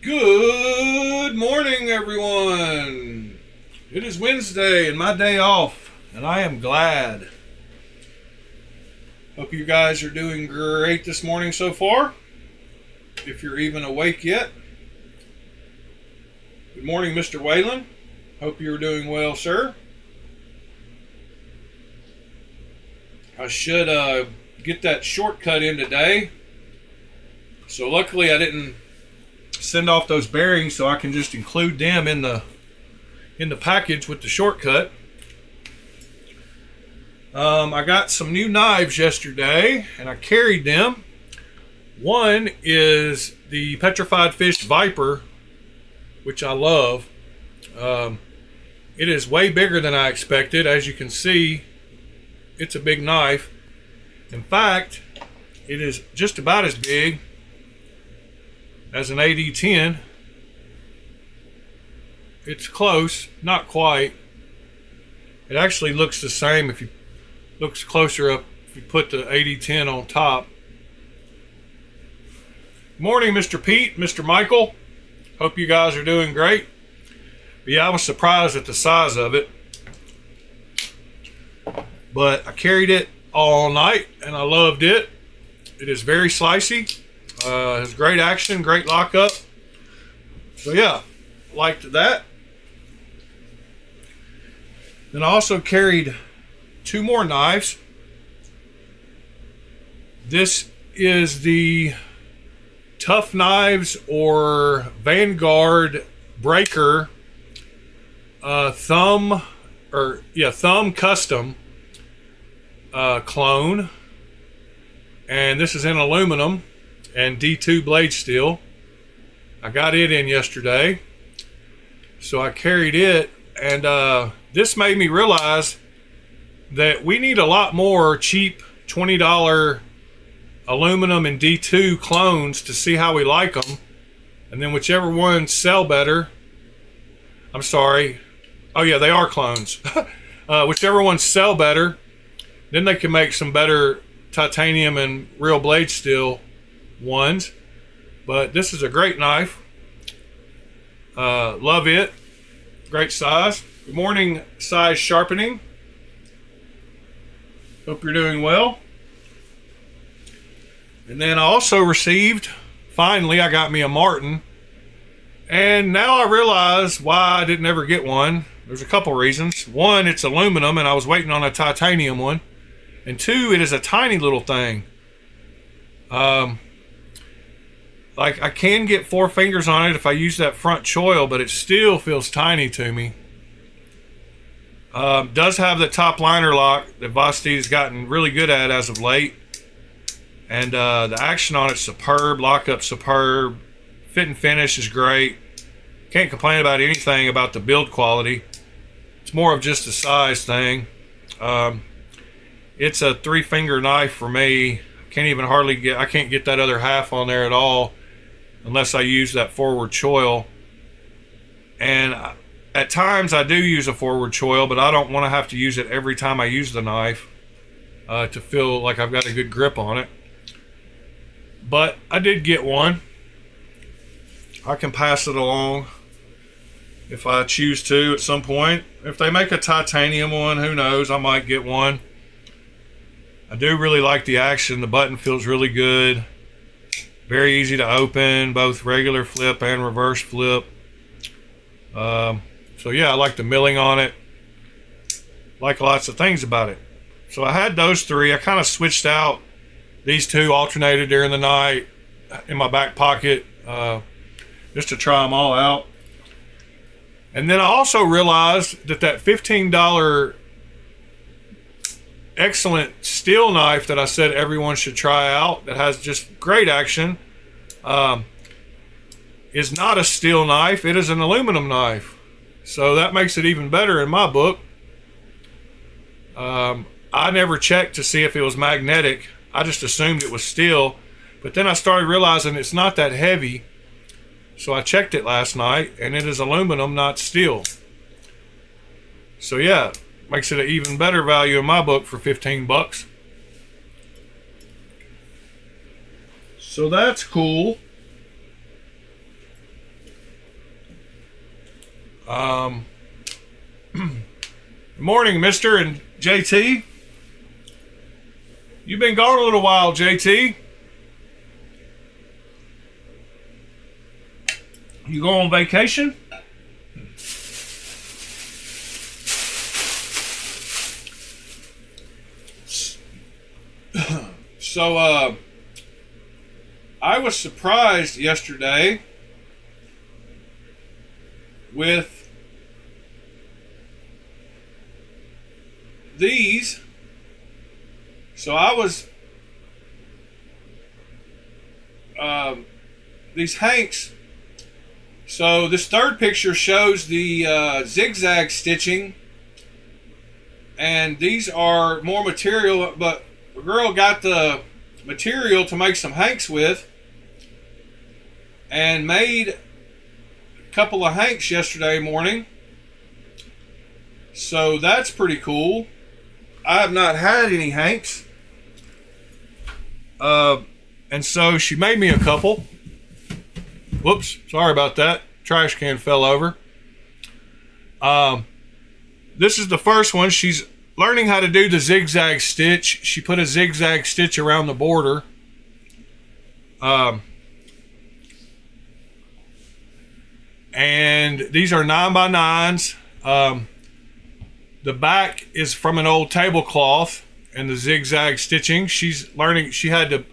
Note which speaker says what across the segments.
Speaker 1: Good morning, everyone. It is Wednesday and my day off, and I am glad. Hope you guys are doing great this morning so far, if you're even awake yet. Good morning, Mr. Whalen. Hope you're doing well, sir. I should get that shortcut in today. So luckily I didn't send off those bearings, so I can just include them in the package with the shortcut. I got some new knives yesterday and I carried them. One is the Petrified Fish Viper, which I love. It is way bigger than I expected. As you can see, it's a big knife. In fact, it is just about as big as an AD-10. It's close, not quite. It actually looks the same if you looks closer up if you put the AD-10 on top. Morning, Mr. Pete, Mr. Michael. Hope you guys are doing great. But yeah, I was surprised at the size of it. But I carried it all night and I loved it. It is very slicey. Has great action, great lockup. So yeah, liked that. Then I also carried two more knives. This is the Tough Knives or Vanguard Breaker Thumb Custom clone. And this is in aluminum and D2 blade steel. I got it in yesterday, so I carried it, and this made me realize that we need a lot more cheap $20 aluminum and D2 clones to see how we like them, and then whichever ones sell better. I'm sorry. Oh yeah, they are clones. Whichever ones sell better, then they can make some better titanium and real blade steel ones. But this is a great knife. Love it. Great size. Good morning, Size Sharpening. Hope you're doing well. And then I also received, finally I got me a Martin, and now I realize why I didn't ever get one. There's a couple reasons. One, it's aluminum and I was waiting on a titanium one. And two, it is a tiny little thing. Like I can get 4 fingers on it if I use that front choil, but it still feels tiny to me. Does have the top liner lock that Vosti has gotten really good at as of late. And the action on it's superb, lockup superb, fit and finish is great. Can't complain about anything about the build quality. It's more of just a size thing. It's a 3-finger knife for me. I can't get that other half on there at all unless I use that forward choil. And at times I do use a forward choil, but I don't want to have to use it every time I use the knife to feel like I've got a good grip on it. But I did get one. I can pass it along if I choose to at some point. If they make a titanium one, who knows, I might get one. I do really like the action. The button feels really good. Very easy to open, both regular flip and reverse flip. So yeah, I like the milling on it. Like lots of things about it. So I had those three. I kind of switched out these two, alternated during the night in my back pocket, just to try them all out. And then I also realized that $15 excellent steel knife that I said everyone should try out, that has just great action, is not a steel knife. It is an aluminum knife. So that makes it even better in my book. I never checked to see if it was magnetic. I just assumed it was steel. But then I started realizing it's not that heavy. So I checked it last night, and it is aluminum, not steel. So yeah, makes it an even better value in my book for 15 bucks. So that's cool. Good morning, Mr. and JT. You've been gone a little while, JT. You go on vacation? So, I was surprised yesterday with these. So I was, these hanks. So this third picture shows the zigzag stitching, and these are more material, but the girl got the material to make some hanks with and made a couple of hanks yesterday morning. So that's pretty cool. I have not had any hanks. And so she made me a couple. Whoops, sorry about that. Trash can fell over. This is the first one. She's learning how to do the zigzag stitch. She put a zigzag stitch around the border. And these are 9x9s. The back is from an old tablecloth, and the zigzag stitching. She's learning. She had to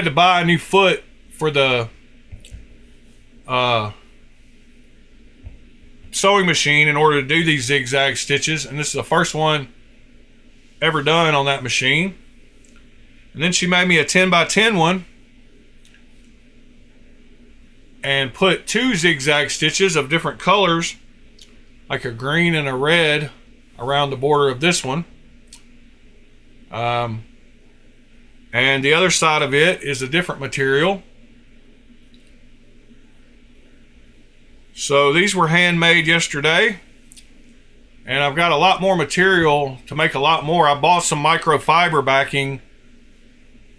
Speaker 1: buy a new foot for the sewing machine in order to do these zigzag stitches, and this is the first one ever done on that machine. And then she made me a 10x10 one and put two zigzag stitches of different colors, like a green and a red, around the border of this one. And the other side of it is a different material. So these were handmade yesterday, and I've got a lot more material to make a lot more. I bought some microfiber backing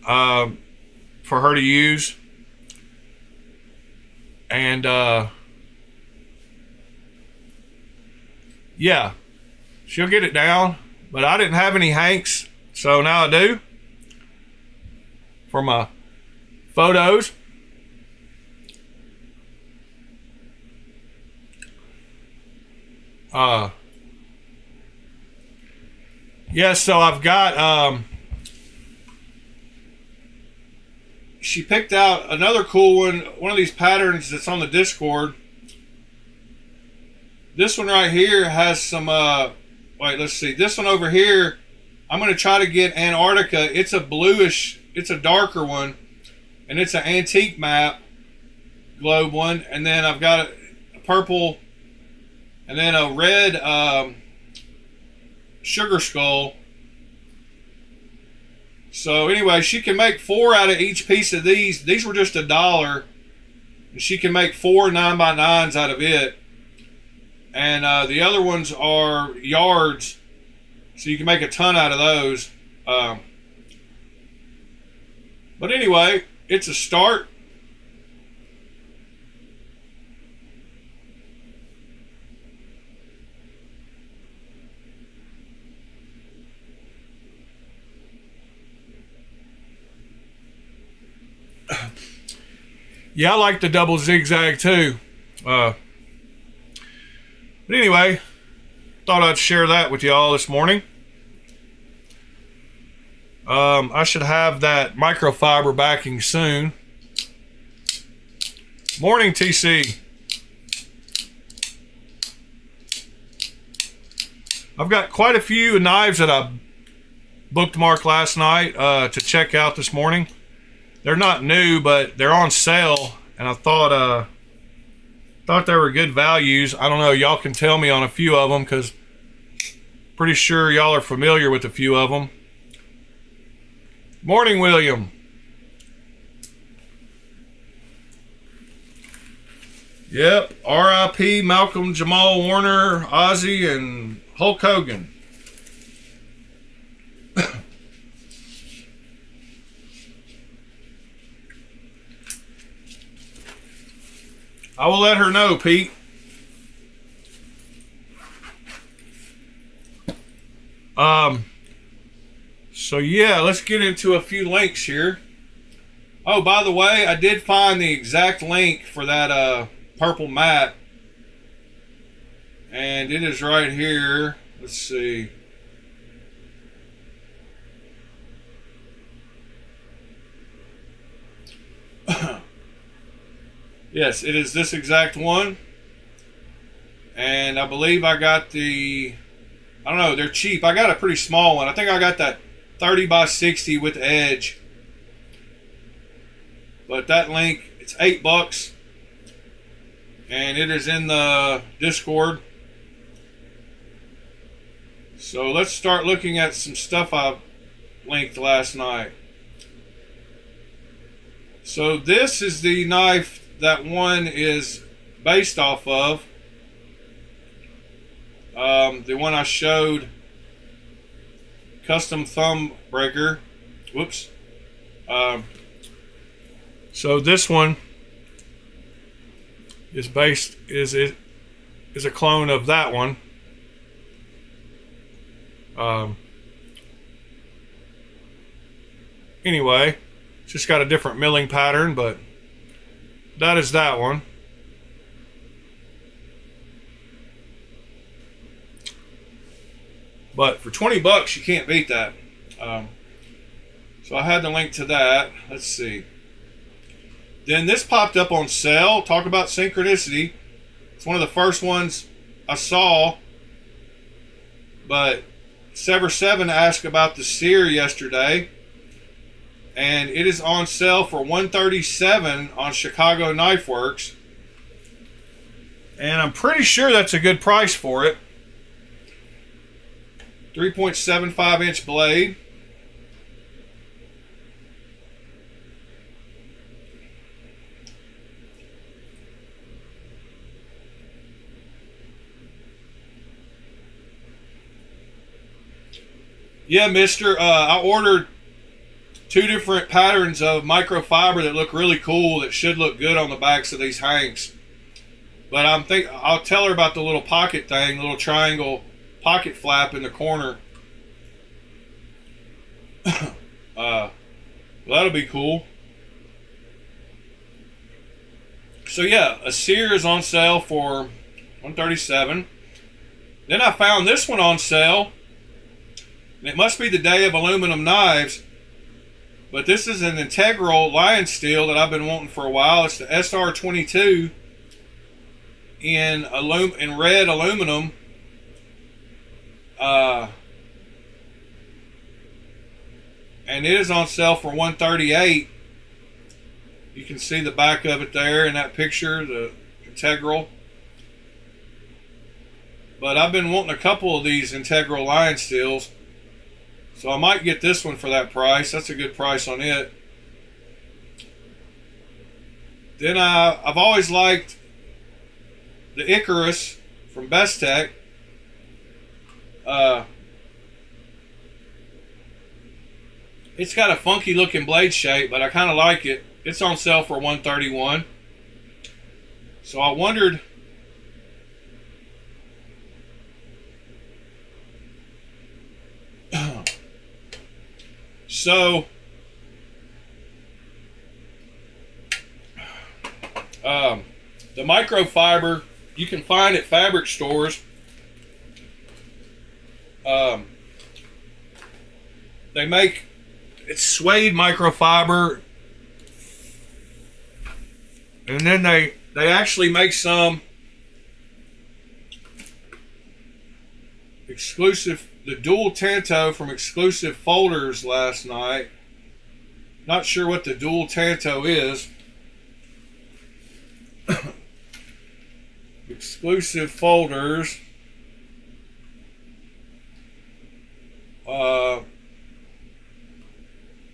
Speaker 1: for her to use, and yeah, she'll get it down. But I didn't have any hanks, so now I do for my photos. Yeah, so I've got she picked out another cool one of these patterns that's on the Discord. This one right here has some wait, let's see. This one over here, I'm going to try to get Antarctica. It's a bluish, it's a darker one, and it's an antique map globe one. And then I've got a purple, and then a red sugar skull. So anyway, she can make 4 out of each piece of these. These were just $1, and she can make 4 9x9s out of it. And the other ones are yards, so you can make a ton out of those. But anyway, it's a start. Yeah, I like the double zigzag too. But anyway, thought I'd share that with y'all this morning. I should have that microfiber backing soon. Morning, TC. I've got quite a few knives that I bookmarked last night to check out this morning. They're not new, but they're on sale, and I thought they were good values. I don't know, y'all can tell me on a few of them, because pretty sure y'all are familiar with a few of them. Morning, William. Yep, R.I.P. Malcolm Jamal Warner, Ozzy, and Hulk Hogan. I will let her know, Pete. So yeah, let's get into a few links here. Oh, by the way, I did find the exact link for that purple mat. And it is right here. Let's see. Yes, it is this exact one. And I believe I got the, I don't know, they're cheap. I got a pretty small one. I think I got that 30 by 60 with edge. But that link, it's $8. And it is in the Discord. So let's start looking at some stuff I linked last night. So this is the knife that one is based off of. The one I showed, custom thumb breaker. Whoops. So this one is based is a clone of that one. Anyway, it's just got a different milling pattern, but that is that one. But for $20, you can't beat that. So I had the link to that. Let's see. Then this popped up on sale. Talk about synchronicity. It's one of the first ones I saw. But Sever7 asked about the sear yesterday. And it is on sale for $137 on Chicago Knife Works. And I'm pretty sure that's a good price for it. 3.75 inch blade. Yeah, mister, I ordered 2 different patterns of microfiber that look really cool, that should look good on the backs of these hanks. But I'll tell her about the little pocket thing, little triangle pocket flap in the corner. Well, that'll be cool. So yeah, a sear is on sale for $137. Then I found this one on sale. It must be the day of aluminum knives, but this is an integral lion steel that I've been wanting for a while. It's the SR22 in red aluminum. And it is on sale for $138. You can see the back of it there in that picture, the integral. But I've been wanting a couple of these integral lion steels, so I might get this one for that price. That's a good price on it. Then I've always liked the Icarus from Bestech. It's got a funky looking blade shape, but I kind of like it. It's on sale for $131. So I wondered, so the microfiber you can find at fabric stores. They make, it's suede microfiber, and then they actually make some exclusive, the dual tanto from Exclusive Folders last night. Not sure what the dual tanto is. Exclusive Folders.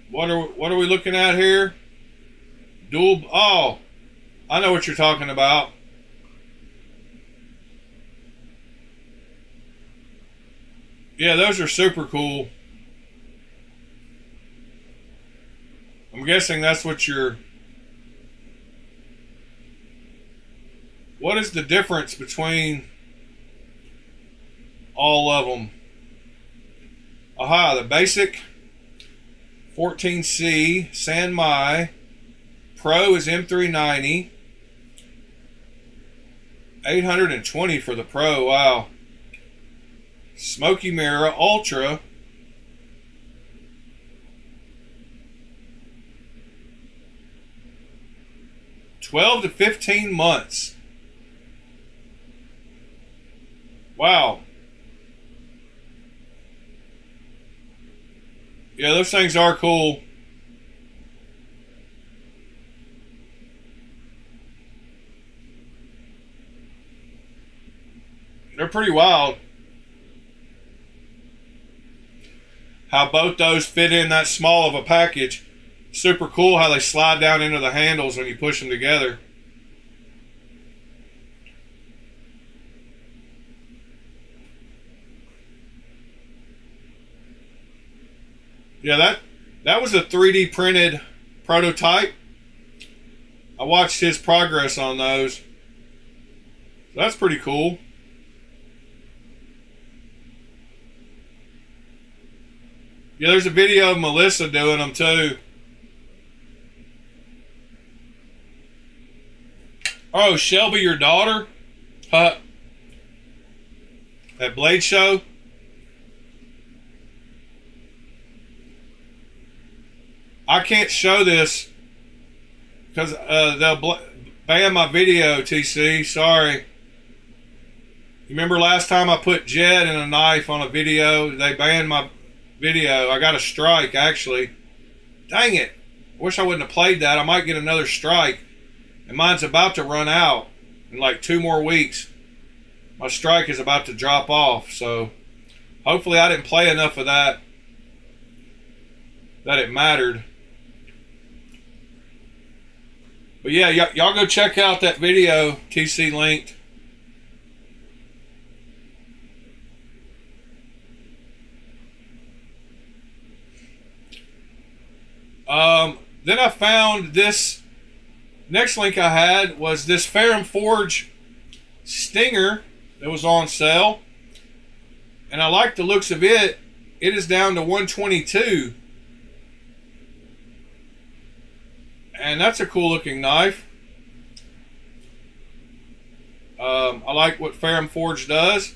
Speaker 1: What are we looking at here? Dual. Oh, I know what you're talking about. Yeah, those are super cool. I'm guessing that's what you're. What is the difference between all of them? Aha, the basic 14C San Mai. Pro is M390. 820 for the Pro. Wow. Smoky Mirror Ultra. $12 to $15 months. Wow. Yeah, those things are cool. They're pretty wild. How both those fit in that small of a package. Super cool how they slide down into the handles when you push them together. Yeah, that was a 3D printed prototype. I watched his progress on those. So that's pretty cool. Yeah, there's a video of Melissa doing them too. Oh, Shelby, your daughter? At Blade Show? I can't show this because they'll ban my video, TC. Sorry. You remember last time I put Jed and a knife on a video? They banned my video. I got a strike, actually. Dang it. I wish I wouldn't have played that. I might get another strike. And mine's about to run out in like 2 more weeks. My strike is about to drop off. So hopefully I didn't play enough of that it mattered. But yeah, y'all go check out that video TC linked. Then I found this next link I had was this FerraMonster Stinger that was on sale. And I like the looks of it. It is down to 122. And that's a cool looking knife. I like what FerraMonster does.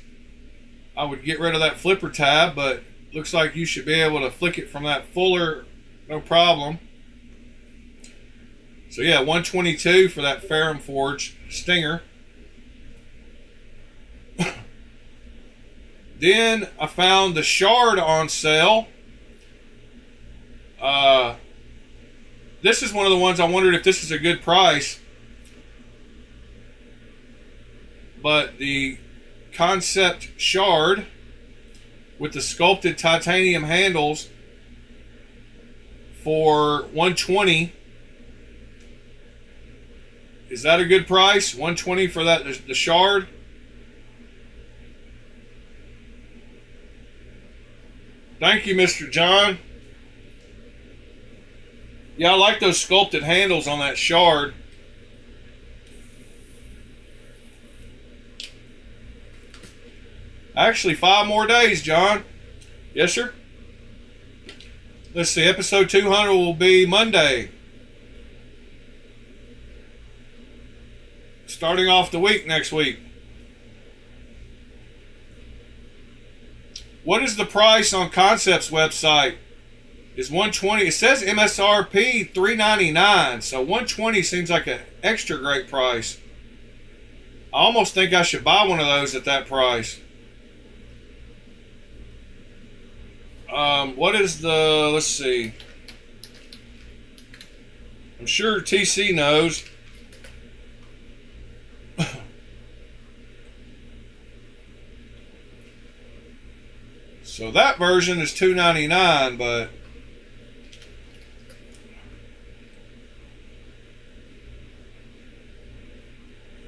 Speaker 1: I would get rid of that flipper tab, but looks like you should be able to flick it from that fuller, no problem. So yeah, 122 for that FerraMonster Stinger. Then I found the Shard on sale. This is one of the ones I wondered if this is a good price. But the Concept Shard with the sculpted titanium handles for 120. Is that a good price? 120 for that, the Shard? Thank you, Mr. John. Yeah, I like those sculpted handles on that Shard. Actually, 5 more days, John. Yes, sir? Let's see, episode 200 will be Monday. Starting off the week next week. What is the price on Concept's website? Is 120? It says MSRP $399, so 120 seems like an extra great price. I almost think I should buy one of those at that price. What is the? Let's see. I'm sure TC knows. So that version is $299, but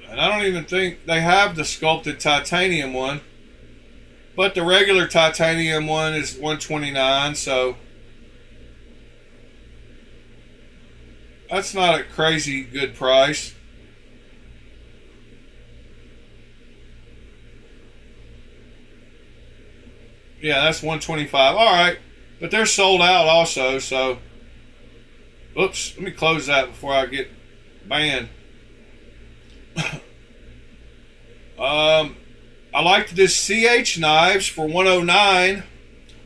Speaker 1: and I don't even think they have the sculpted titanium one. But the regular titanium one is $129, so that's not a crazy good price. Yeah, that's 125. All right, but they're sold out also. So, oops, let me close that before I get banned. I liked this CH Knives for 109.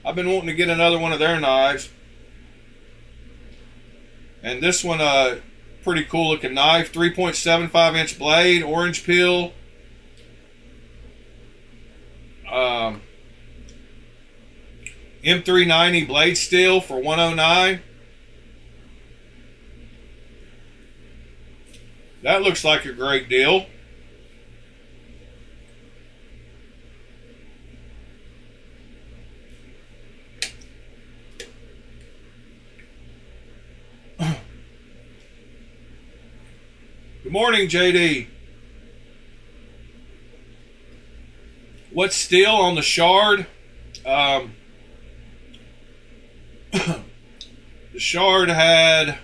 Speaker 1: I've been wanting to get another one of their knives. And this one, pretty cool looking knife. 3.75 inch blade, orange peel. M390 blade steel for 109. That looks like a great deal. Good morning, JD. What's steel on the Shard? The Shard had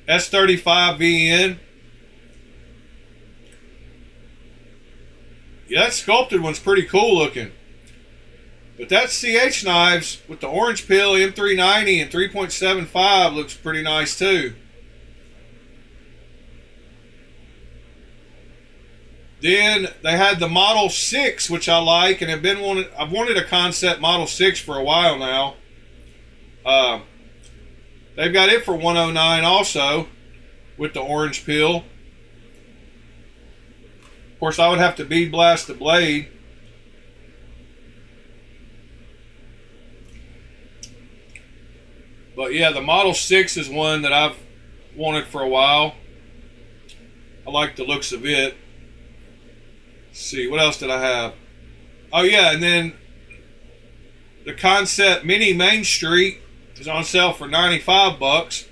Speaker 1: S35 VN. Yeah, that sculpted one's pretty cool looking. But that CH Knives with the orange peel, M390 and 3.75 looks pretty nice too. Then they had the Model 6, which I like, and I've wanted a concept Model 6 for a while now. They've got it for 109 also with the orange peel. Of course, I would have to bead blast the blade. But yeah, the Model 6 is one that I've wanted for a while. I like the looks of it. Let's see, what else did I have? Oh yeah, and then the Concept Mini Main Street is on sale for 95 bucks.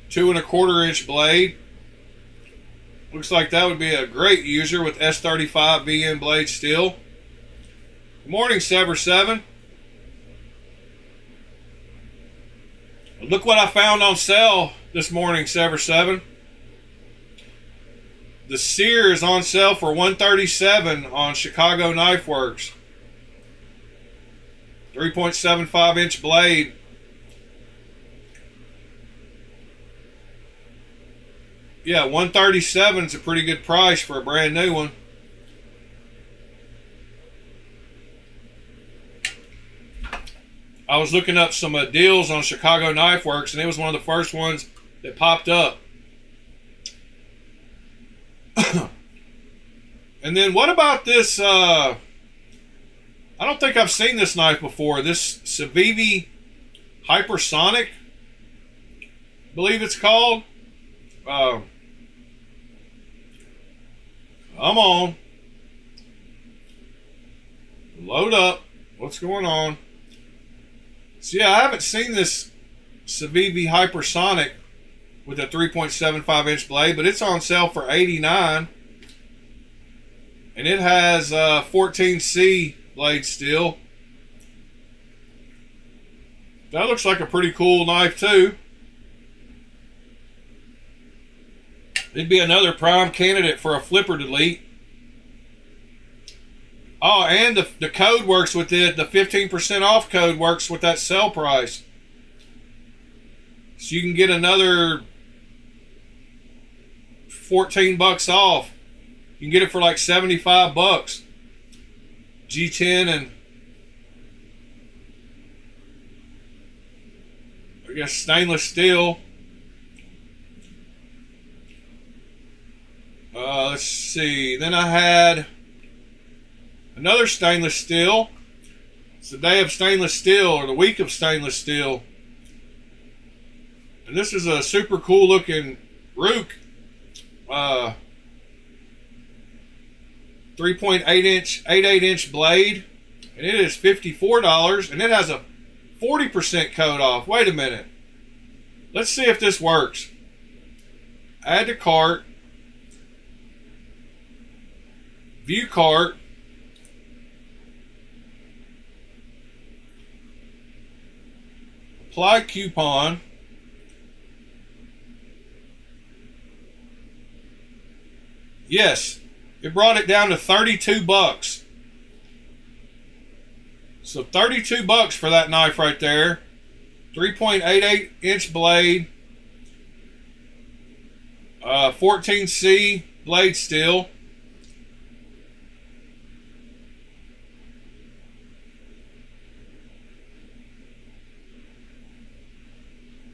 Speaker 1: 2.25 inch blade. Looks like that would be a great user with S35 VN blade steel. Good morning, Sever7. Look what I found on sale this morning, Sever7. The Sear is on sale for $137 on Chicago Knife Works. 3.75 inch blade. Yeah, $137 is a pretty good price for a brand new one. I was looking up some deals on Chicago Knife Works, and it was one of the first ones that popped up. And then what about this? I don't think I've seen this knife before. This Civivi Hypersonic, I believe it's called. Come on. Load up. What's going on? So yeah, I haven't seen this Civivi Hypersonic with a 3.75 inch blade, but it's on sale for $89. And it has 14C blade steel. That looks like a pretty cool knife too. It'd be another prime candidate for a flipper delete. Oh, and the code works with it. The 15% off code works with that sale price. So you can get another 14 bucks off. You can get it for like 75 bucks. G10 and I guess stainless steel. Let's see. Then I had another stainless steel. It's the day of stainless steel, or the week of stainless steel. And this is a super cool looking Rook. 3.88 inch blade. And it is $54. And it has a 40% code off. Wait a minute. Let's see if this works. Add to cart. View cart. Apply coupon. Yes, it brought it down to 32 bucks. So 32 bucks for that knife right there. 3.88 inch blade. 14C blade steel.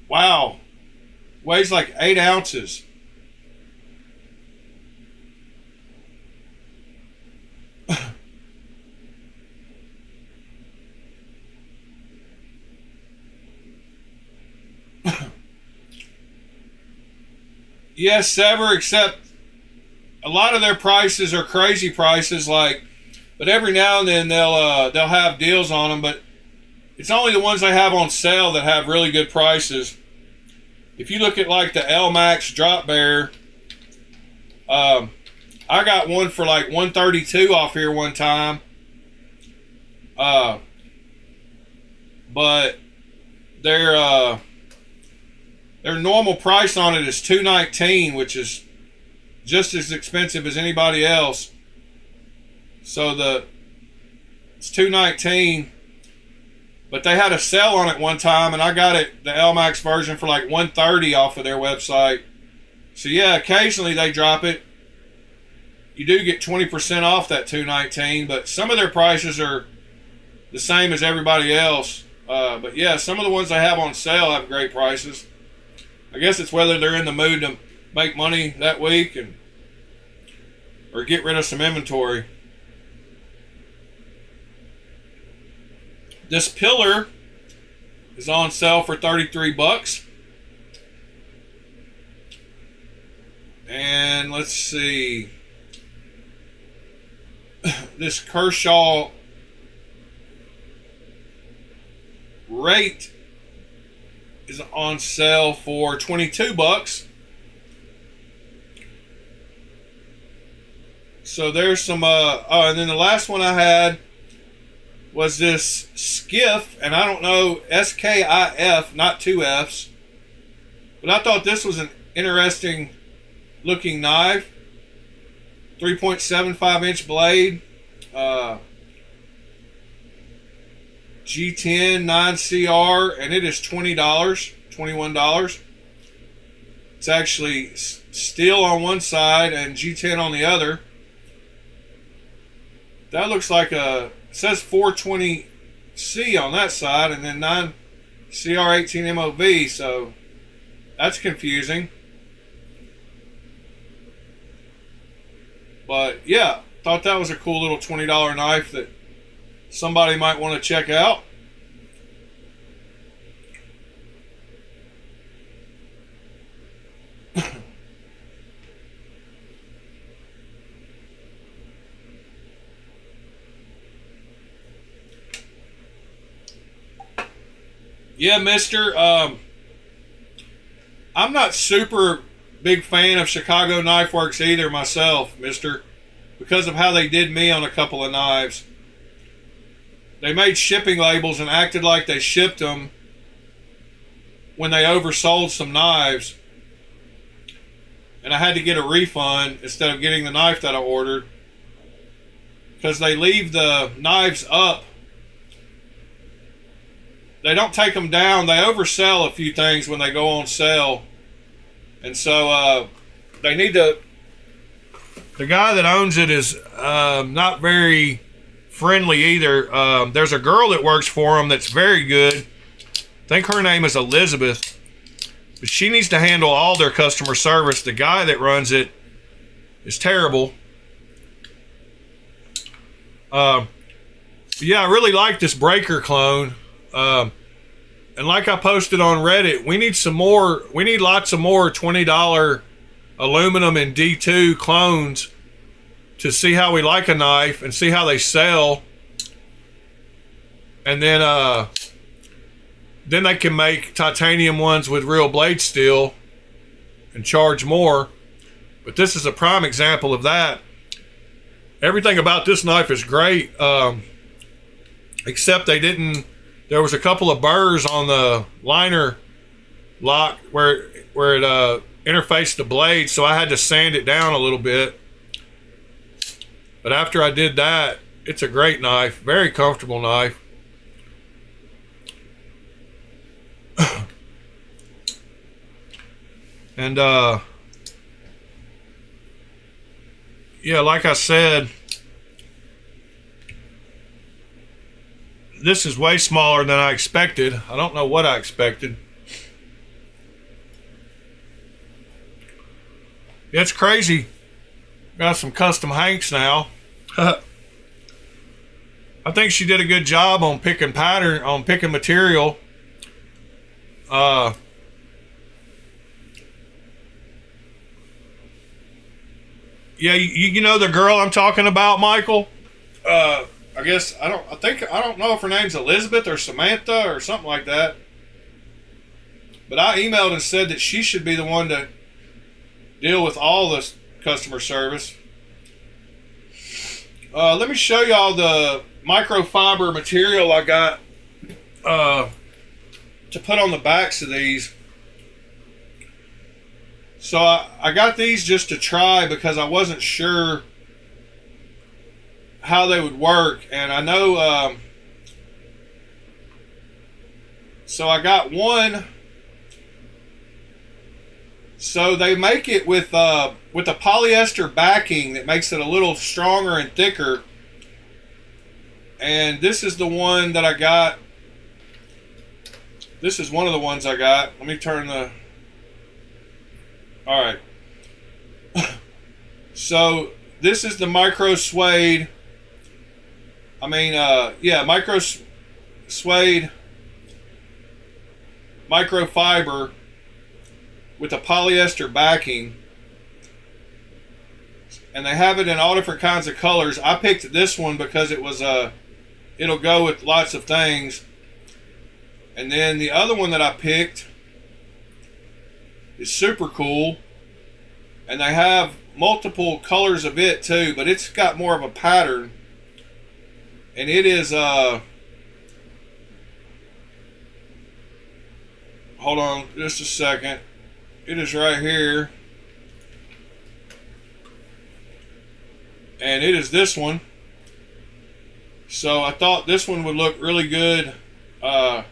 Speaker 1: Wow. Weighs like 8 ounces. Yes, Sever, except a lot of their prices are crazy prices, like, but every now and then they'll have deals on them, but it's only the ones they have on sale that have really good prices. If you look at like the L-Max Drop Bear, I got one for like $132 off here one time. But their normal price on it is $219, which is just as expensive as anybody else. So it's $219. But they had a sale on it one time, and I got it, the L-Max version, for like $130 off of their website. So yeah, occasionally they drop it. You do get 20% off that $219, but some of their prices are the same as everybody else. But yeah, some of the ones they have on sale have great prices. I guess it's whether they're in the mood to make money that week or get rid of some inventory. This pillar is on sale for 33 bucks. And let's see. This Kershaw rate is on sale for 22 bucks. So there's some and then the last one I had was this Skiff, and I don't know, SKIF, not two F's, but I thought this was an interesting looking knife. 3.75 inch blade, G10 9CR, and it is $20, $21. It's actually steel on one side and G10 on the other. That looks like it says 420C on that side, and then 9CR18 MOV, so that's confusing. But yeah, thought that was a cool little $20 knife that somebody might want to check out. Yeah, mister, I'm not super big fan of Chicago Knife Works either myself, mister, because of how they did me on a couple of knives. They made shipping labels and acted like they shipped them when they oversold some knives. And I had to get a refund instead of getting the knife that I ordered, because they leave the knives up. They don't take them down. They oversell a few things when they go on sale. And so they need to... The guy that owns it is not very friendly either. There's a girl that works for him that's very good. I think her name is Elizabeth. But she needs to handle all their customer service. The guy that runs it is terrible. Yeah, I really like this breaker clone. And like I posted on Reddit, we need some more. We need lots of more $20 aluminum and D2 clones to see how we like a knife and see how they sell. And then they can make titanium ones with real blade steel and charge more. But this is a prime example of that. Everything about this knife is great, except they didn't. There was a couple of burrs on the liner lock where it interfaced the blade, so I had to sand it down a little bit. But after I did that, it's a great knife, very comfortable knife. And yeah, like I said, this is way smaller than I expected. I don't know what I expected. It's crazy. Got some custom hanks now. I think she did a good job on picking pattern, on picking material. Yeah, you know the girl I'm talking about, Michael? I guess I don't know if her name's Elizabeth or Samantha or something like that. But I emailed and said that she should be the one to deal with all this customer service. Let me show y'all the microfiber material I got to put on the backs of these. So I got these just to try because I wasn't sure how they would work, and I know so I got one. So they make it with a polyester backing that makes it a little stronger and thicker, and this is the one that I got. This is one of the ones I got. Let me turn the... All right. So this is the micro suede. Micro suede microfiber with a polyester backing, and they have it in all different kinds of colors. I picked this one because it was it'll go with lots of things. And then the other one that I picked is super cool, and they have multiple colors of it too, but it's got more of a pattern, and it is hold on just a second, it is right here, and it is this one. So I thought this one would look really good on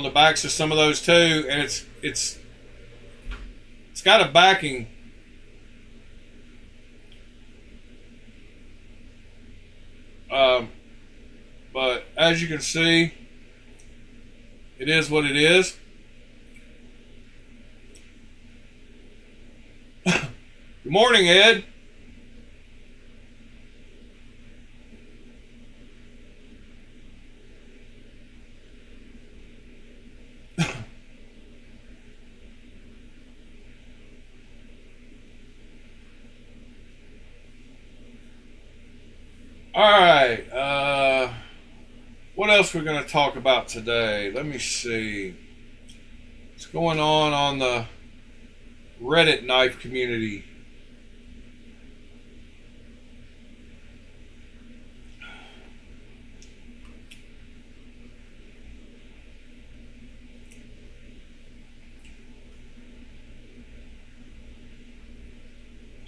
Speaker 1: the backs of some of those too, and it's got a backing. But as you can see, it is what it is. Good morning, Ed. All right, what else we're going to talk about today? Let me see. What's going on the Reddit knife community?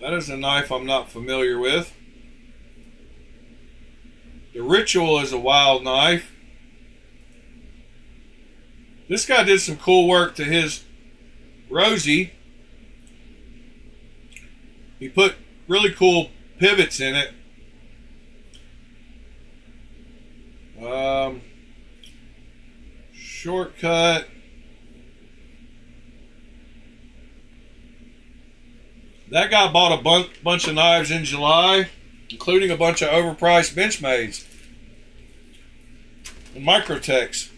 Speaker 1: That is a knife I'm not familiar with. The Ritual is a wild knife. This guy did some cool work to his Rosie. He put really cool pivots in it. Shortcut. That guy bought a bunch of knives in July, including a bunch of overpriced Benchmades and Microtechs.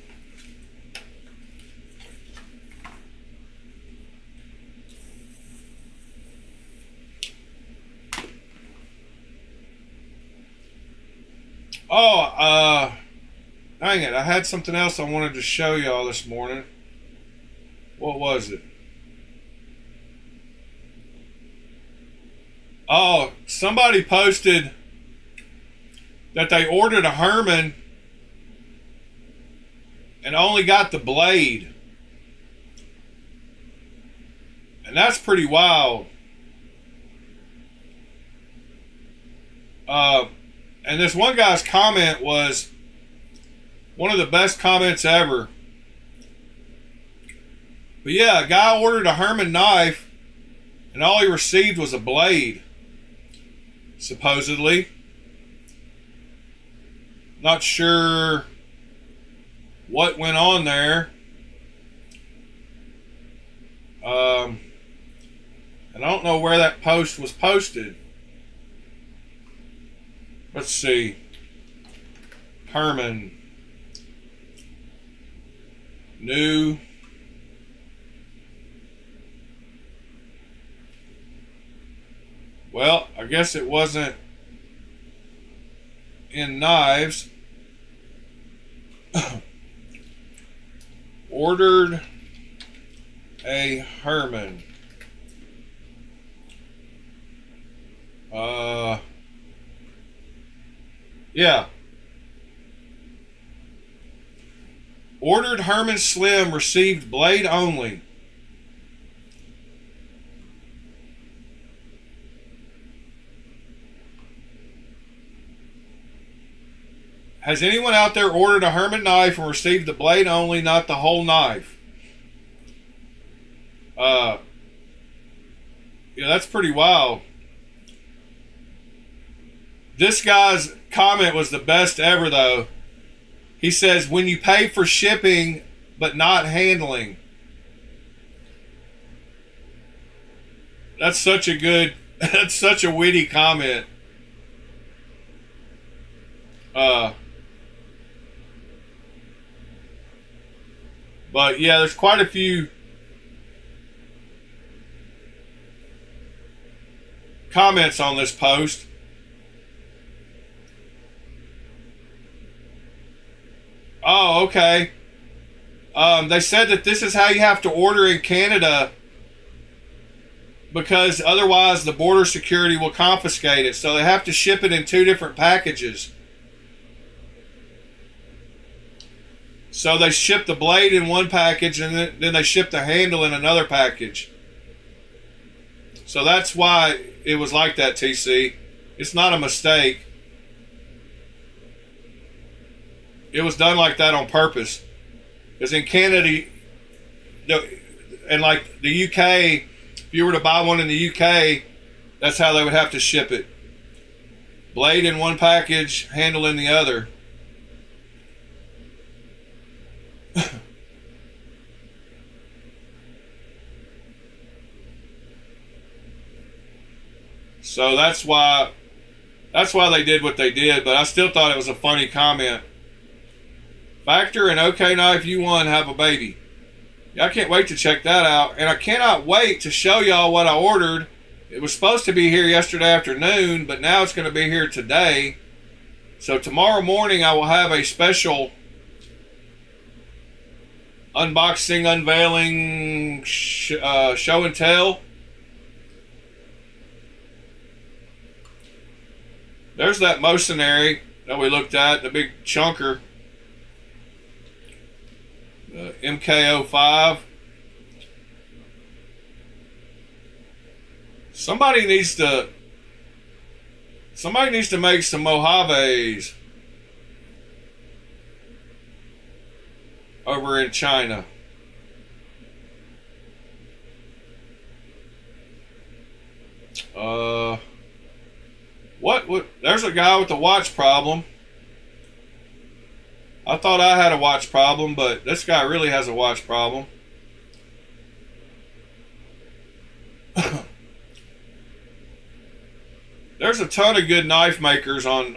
Speaker 1: Dang it, I had something else I wanted to show y'all this morning. What was it? Oh, somebody posted that they ordered a Herman and only got the blade. And that's pretty wild. And this one guy's comment was one of the best comments ever. But yeah, a guy ordered a Herman knife and all he received was a blade, supposedly. Not sure what went on there. And I don't know where that post was posted. Let's see. Herman. New. Well, I guess it wasn't in knives. Ordered a Herman. Yeah. Ordered Herman Slim, received blade only. Has anyone out there ordered a Herman knife and received the blade only, not the whole knife? Yeah, that's pretty wild. This guy's comment was the best ever, though. He says, when you pay for shipping but not handling. That's such a good, that's such a witty comment. But yeah, there's quite a few comments on this post. Oh, okay. They said that this is how you have to order in Canada because otherwise the border security will confiscate it. So they have to ship it in 2 different packages. So they ship the blade in one package and then they ship the handle in another package. So that's why it was like that, TC. It's not a mistake. It was done like that on purpose. Because in Canada, and like the UK, if you were to buy one in the UK, that's how they would have to ship it. Blade in one package, handle in the other. So that's why they did what they did, but I still thought it was a funny comment. Factor and OK Knife U1 have a baby. Yeah, I can't wait to check that out. And I cannot wait to show y'all what I ordered. It was supposed to be here yesterday afternoon, but now it's going to be here today. So tomorrow morning I will have a special unboxing, unveiling, show and tell. There's that mercenary that we looked at, the big chunker. The MK05. Somebody needs to make some Mojaves over in China. What? There's a guy with a watch problem. I thought I had a watch problem, but this guy really has a watch problem. There's a ton of good knife makers on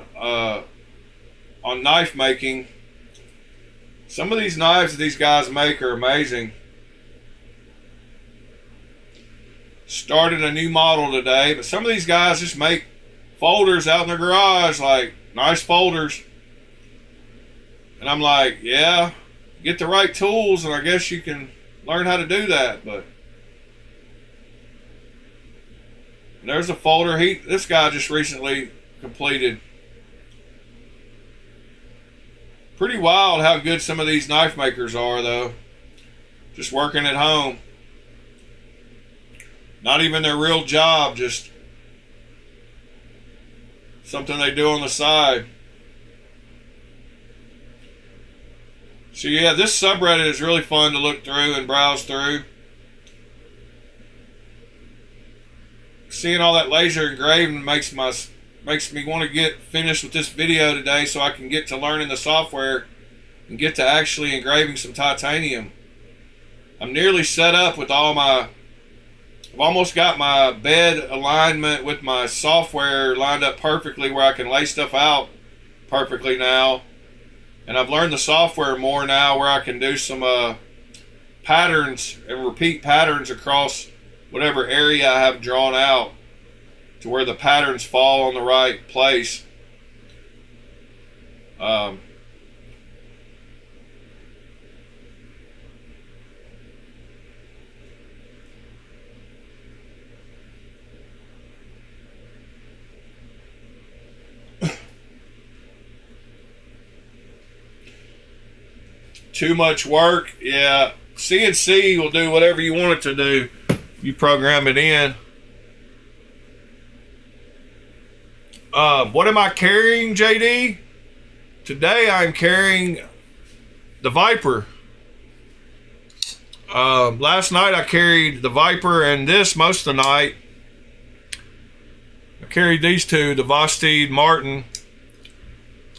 Speaker 1: knife making. Some of these knives that these guys make are amazing. Started a new model today, but some of these guys just make folders out in their garage, like nice folders. And I'm like, yeah, get the right tools and I guess you can learn how to do that. But there's a folder this guy just recently completed. Pretty wild how good some of these knife makers are, though. Just working at home. Not even their real job, just something they do on the side. So yeah, this subreddit is really fun to look through and browse through. Seeing all that laser engraving makes me want to get finished with this video today so I can get to learning the software and get to actually engraving some titanium. I'm nearly set up with all my, I've almost got my bed alignment with my software lined up perfectly where I can lay stuff out perfectly now. And I've learned the software more now where I can do some patterns and repeat patterns across whatever area I have drawn out to where the patterns fall on the right place. Too much work? Yeah. CNC will do whatever you want it to do. You program it in. What am I carrying, JD? Today I'm carrying the Viper. Last night I carried the Viper, and this most of the night I carried these two, the Vostede Martin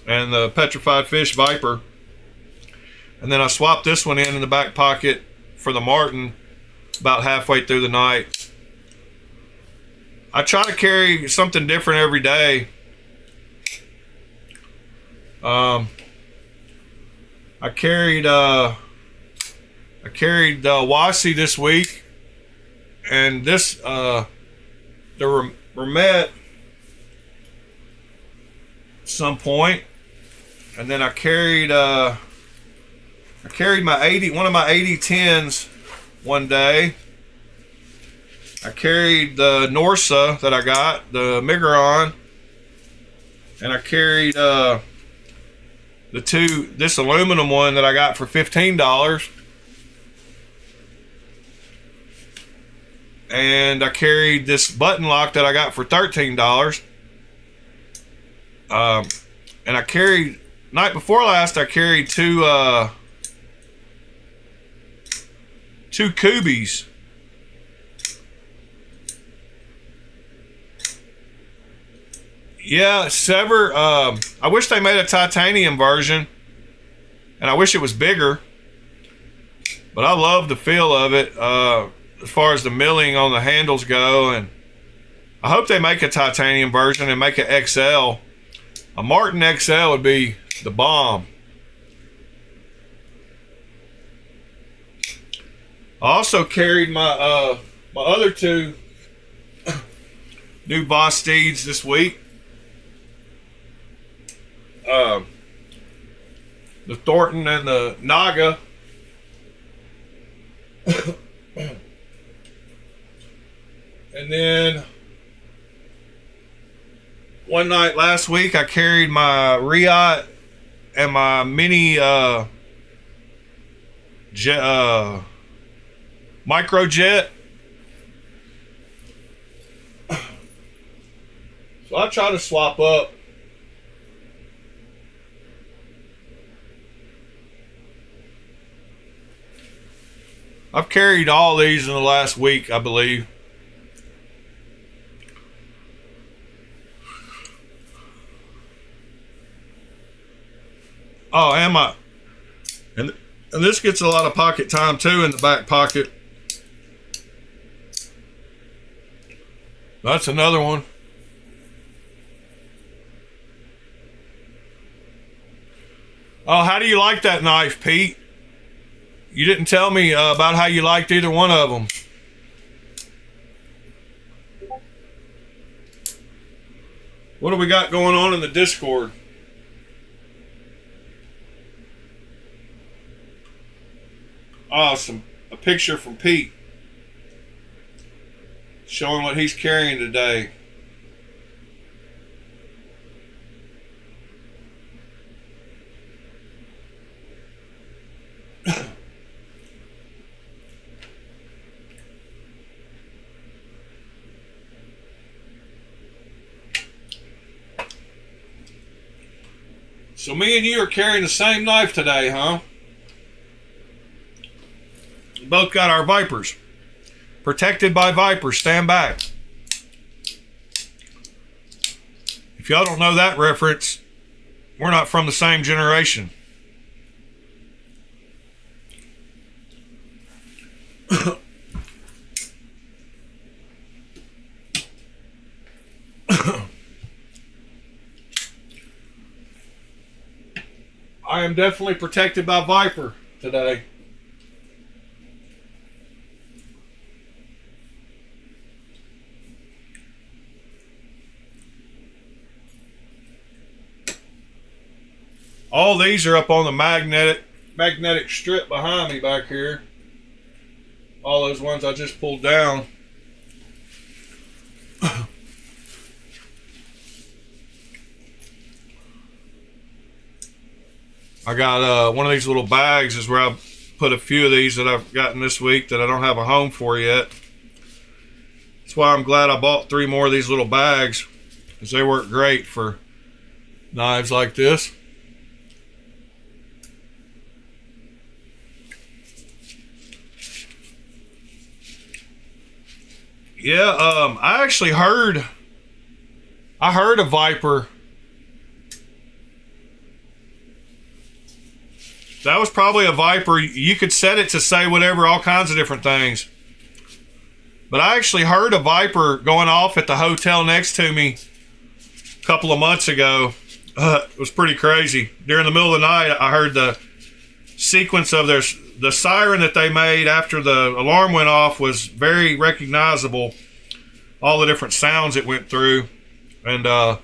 Speaker 1: and the Petrified Fish Viper. And then I swapped this one in the back pocket for the Martin about halfway through the night. I try to carry something different every day. I carried Wasi this week, and this the Remet at some point, and then I carried my one of my 8010s one day. I carried the Norsa that I got, the Migron, and I carried this aluminum one that I got for $15, and I carried this button lock that I got for $13. And I carried, night before last, I carried two Kubies. Yeah, Sever. I wish they made a titanium version, and I wish it was bigger. But I love the feel of it as far as the milling on the handles go, and I hope they make a titanium version and make an XL. A Martin XL would be the bomb. I also carried my my other two new Vostedes this week. The Thornton and the Naga. And then one night last week I carried my Riot and my mini microjet. So I try to swap up. I've carried all these in the last week, I believe. Oh, am I? And this gets a lot of pocket time too in the back pocket. That's another one. Oh, how do you like that knife, Pete? You didn't tell me about how you liked either one of them. What do we got going on in the Discord? Awesome. A picture from Pete showing what he's carrying today. So me and you are carrying the same knife today, huh? We both got our Vipers. Protected by Vipers. Stand back. If y'all don't know that reference, we're not from the same generation. I am definitely protected by Viper today. All these are up on the magnetic strip behind me back here. All those ones I just pulled down. I got one of these little bags is where I put a few of these that I've gotten this week that I don't have a home for yet. That's why I'm glad I bought 3 more of these little bags, because they work great for knives like this. Yeah, I actually heard a Viper. That was probably a Viper. You could set it to say whatever, all kinds of different things. But I actually heard a Viper going off at the hotel next to me a couple of months ago. It was pretty crazy. During the middle of the night, I heard the sequence of the siren that they made after the alarm went off was very recognizable. All the different sounds it went through. And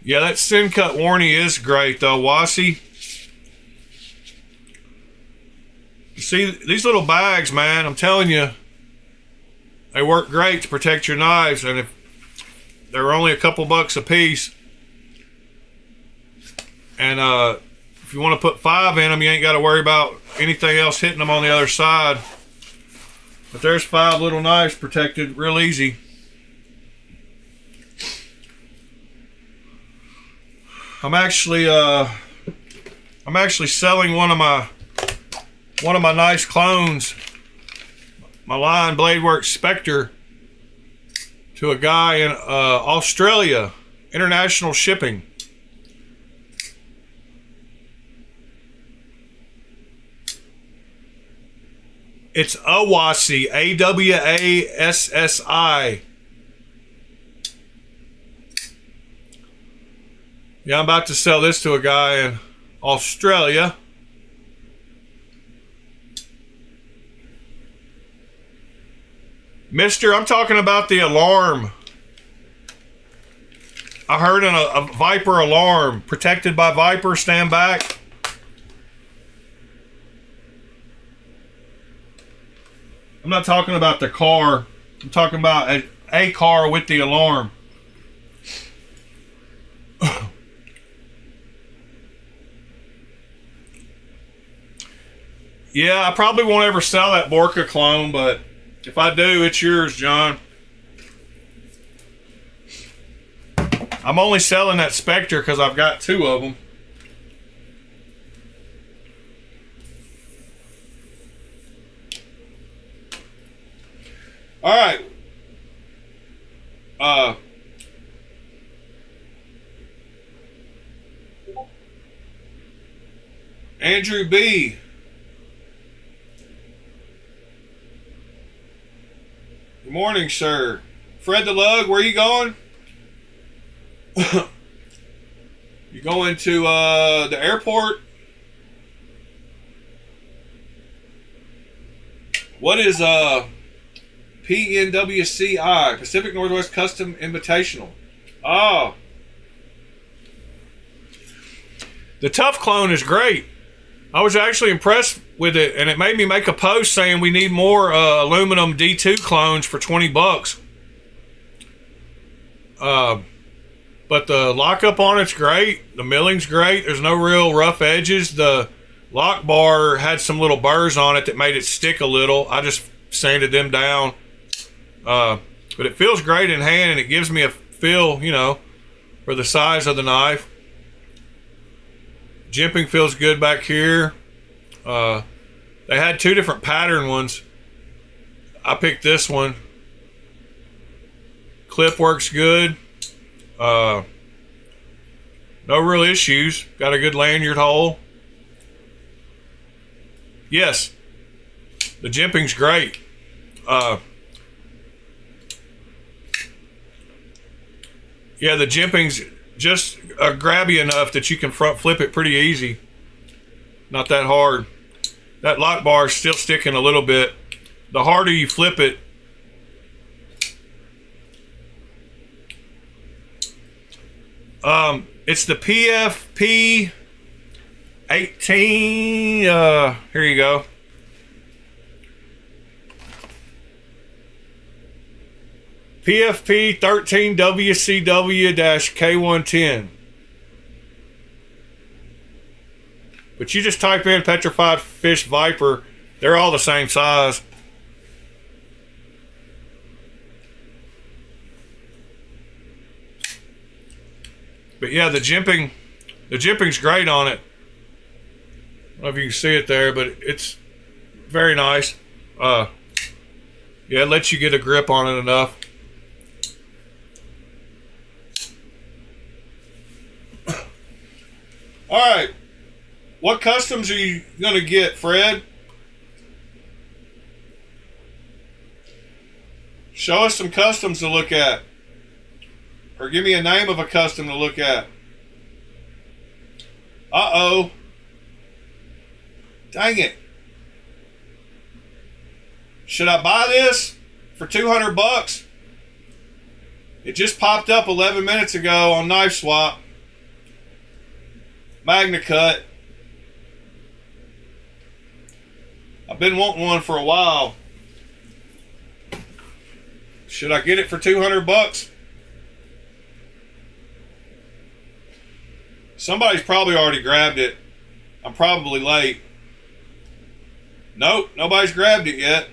Speaker 1: yeah, that sin cut warning is great though, Wassy. See, these little bags, man, I'm telling you, they work great to protect your knives. And if they're only a couple bucks a piece, and if you want to put 5 in them, you ain't got to worry about anything else hitting them on the other side. But there's 5 little knives protected real easy. I'm actually selling one of my nice clones, my Lion Bladeworks Spectre, to a guy in Australia, international shipping. It's Awassi, Awassi. Yeah, I'm about to sell this to a guy in Australia. Mister, I'm talking about the alarm. I heard a Viper alarm. Protected by Viper, stand back. I'm not talking about the car. I'm talking about a car with the alarm. Yeah, I probably won't ever sell that Borka clone, but if I do, it's yours, John. I'm only selling that Spectre because I've got 2 of them. All right. Andrew B. Good morning, sir. Fred the Lug, where are you going? You going to the airport? What is PNWCI, Pacific Northwest Custom Invitational? Oh. The Tough clone is great. I was actually impressed with it, and it made me make a post saying we need more aluminum D2 clones for 20 bucks. But the lockup on it's great. The milling's great. There's no real rough edges. The lock bar had some little burrs on it that made it stick a little. I just sanded them down. But it feels great in hand, and it gives me a feel, you know, for the size of the knife. Jimping feels good back here. They had two different pattern ones. I picked this one. Clip works good. No real issues. Got a good lanyard hole. Yes, the jimping's great. Yeah, the jimping's just grabby enough that you can front flip it pretty easy. Not that hard. That lock bar is still sticking a little bit. The harder you flip it, it's the PFP 18. Here you go. PFP 13 WCW-K110. But you just type in petrified fish viper, they're all the same size. But yeah, the jimping's great on it. I don't know if you can see it there, but it's very nice. Yeah, it lets you get a grip on it enough. All right, what customs are you gonna get, Fred? Show us some customs to look at, or give me a name of a custom to look at. Uh-oh. Dang it. Should I buy this for 200 bucks? It just popped up 11 minutes ago on Knife Swap. Magna Cut. I've been wanting one for a while. Should I get it for 200 bucks? Somebody's probably already grabbed it. I'm probably late. Nope, nobody's grabbed it yet.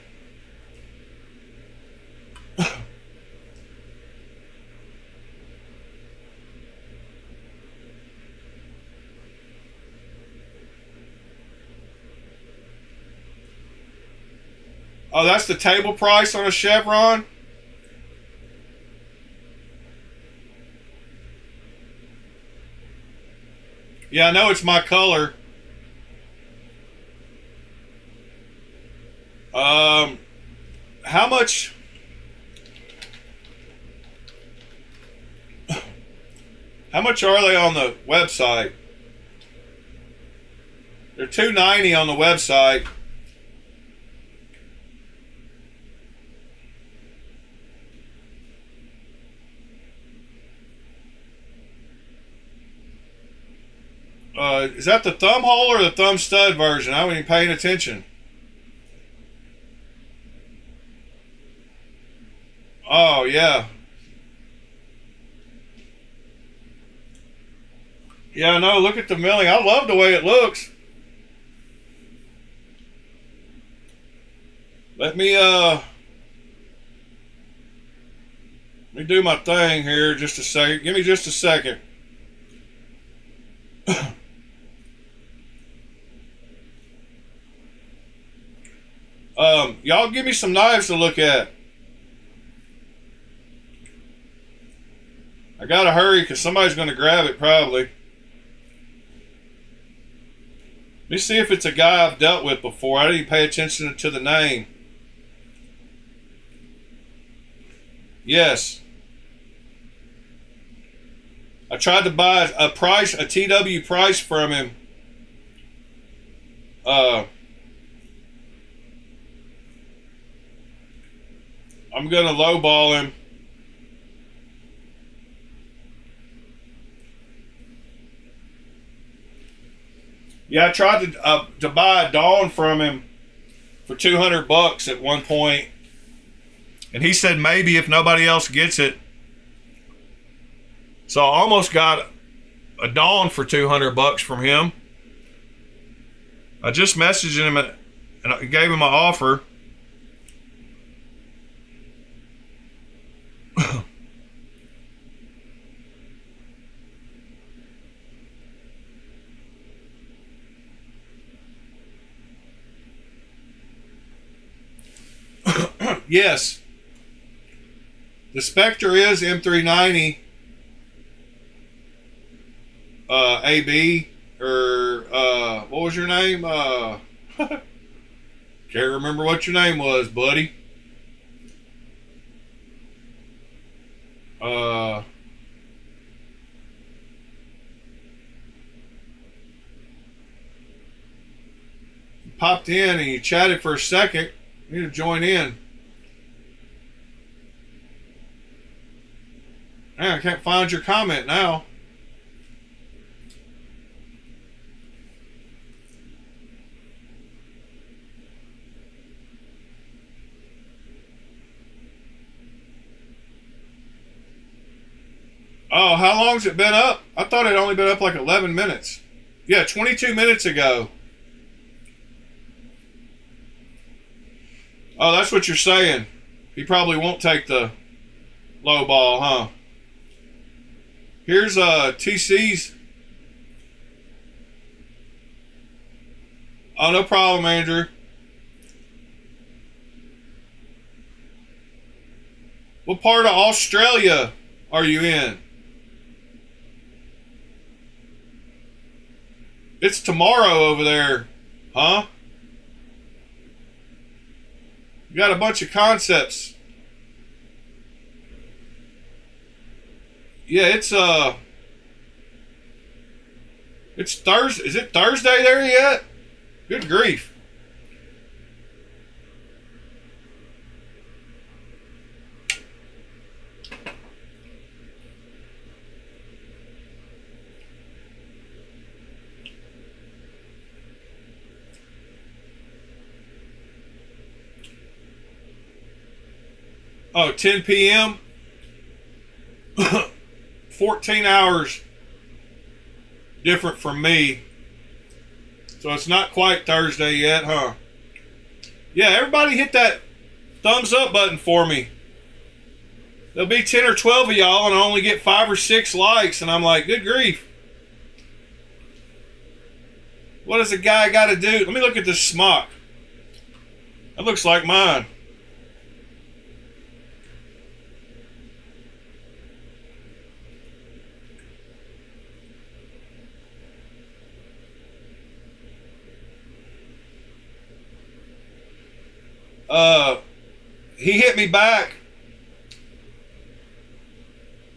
Speaker 1: Oh, that's the table price on a Chevron? Yeah, I know it's my color. How much? How much are they on the website? They're $290 on the website. Is that the thumb hole or the thumb stud version? I haven't even paying attention. Oh, yeah. Yeah, no, look at the milling. I love the way it looks. Let me do my thing here just a second. Give me just a second. Y'all give me some knives to look at. I gotta hurry because somebody's gonna grab it probably. Let me see if it's a guy I've dealt with before. I didn't even pay attention to the name. Yes. I tried to buy a TW price from him. I'm gonna lowball him. Yeah, I tried to buy a Dawn from him for 200 bucks at one point, and he said maybe if nobody else gets it. So I almost got a Dawn for 200 bucks from him. I just messaged him and I gave him an offer. Yes. The Spectre is M390 AB, or what was your name? Can't remember what your name was, buddy. Popped in and you chatted for a second. You need to join in. Man, I can't find your comment now. Oh, how long's it been up? I thought it only been up like 11 minutes. Yeah, 22 minutes ago. Oh, that's what you're saying. He probably won't take the low ball, huh? Here's TC's. Oh, no problem, Andrew. What part of Australia are you in? It's tomorrow over there, huh? You got a bunch of concepts. Yeah, it's Thursday. Is it Thursday there yet? Good grief. Oh, 10 p.m. 14 hours different from me. So it's not quite Thursday yet, huh? Yeah, everybody hit that thumbs up button for me. There'll be 10 or 12 of y'all and I only get 5 or 6 likes. And I'm like, good grief. What does a guy got to do? Let me look at this smock. That looks like mine. He hit me back.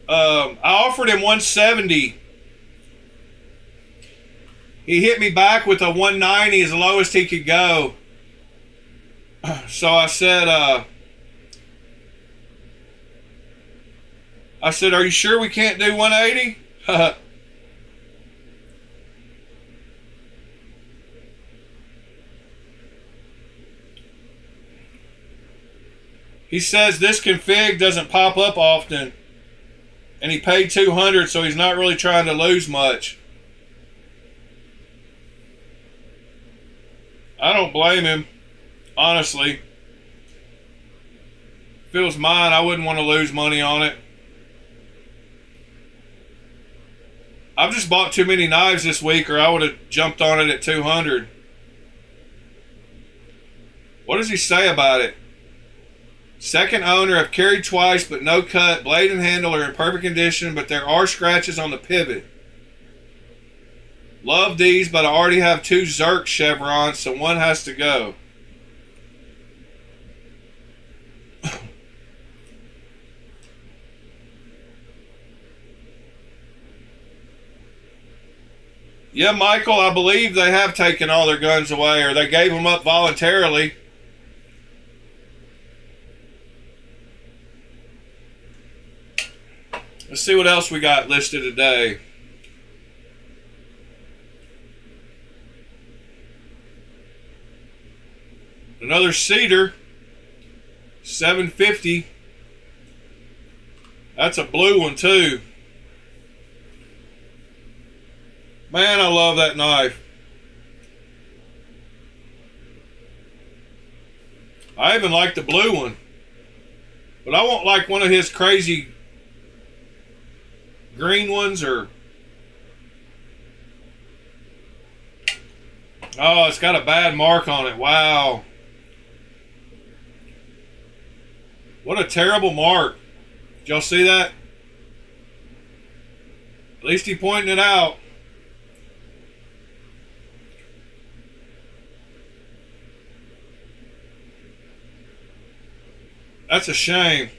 Speaker 1: I offered him 170. He hit me back with a 190 as the lowest he could go. So I said, are you sure we can't do 180? He says this config doesn't pop up often. And he paid 200, so he's not really trying to lose much. I don't blame him, honestly. If it was mine, I wouldn't want to lose money on it. I've just bought too many knives this week, or I would have jumped on it at 200. What does he say about it? Second owner, have carried twice, but no cut. Blade and handle are in perfect condition, but there are scratches on the pivot. Love these, but I already have 2 Zerk chevrons, so one has to go. Yeah, Michael, I believe they have taken all their guns away, or they gave them up voluntarily. Let's see what else we got listed today. Another cedar, 750. That's a blue one too. Man, I love that knife. I even like the blue one. But I won't like one of his crazy green ones, or oh, it's got a bad mark on it. Wow. What a terrible mark. Did y'all see that? At least he pointed it out. That's a shame.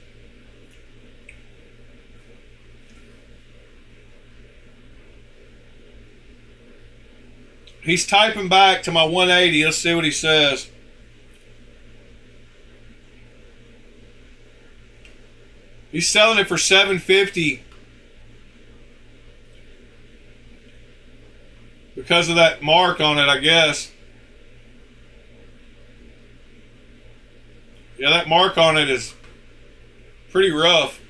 Speaker 1: He's typing back to my 180. Let's see what he says. He's selling it for $750 because of that mark on it, I guess. Yeah, that mark on it is pretty rough.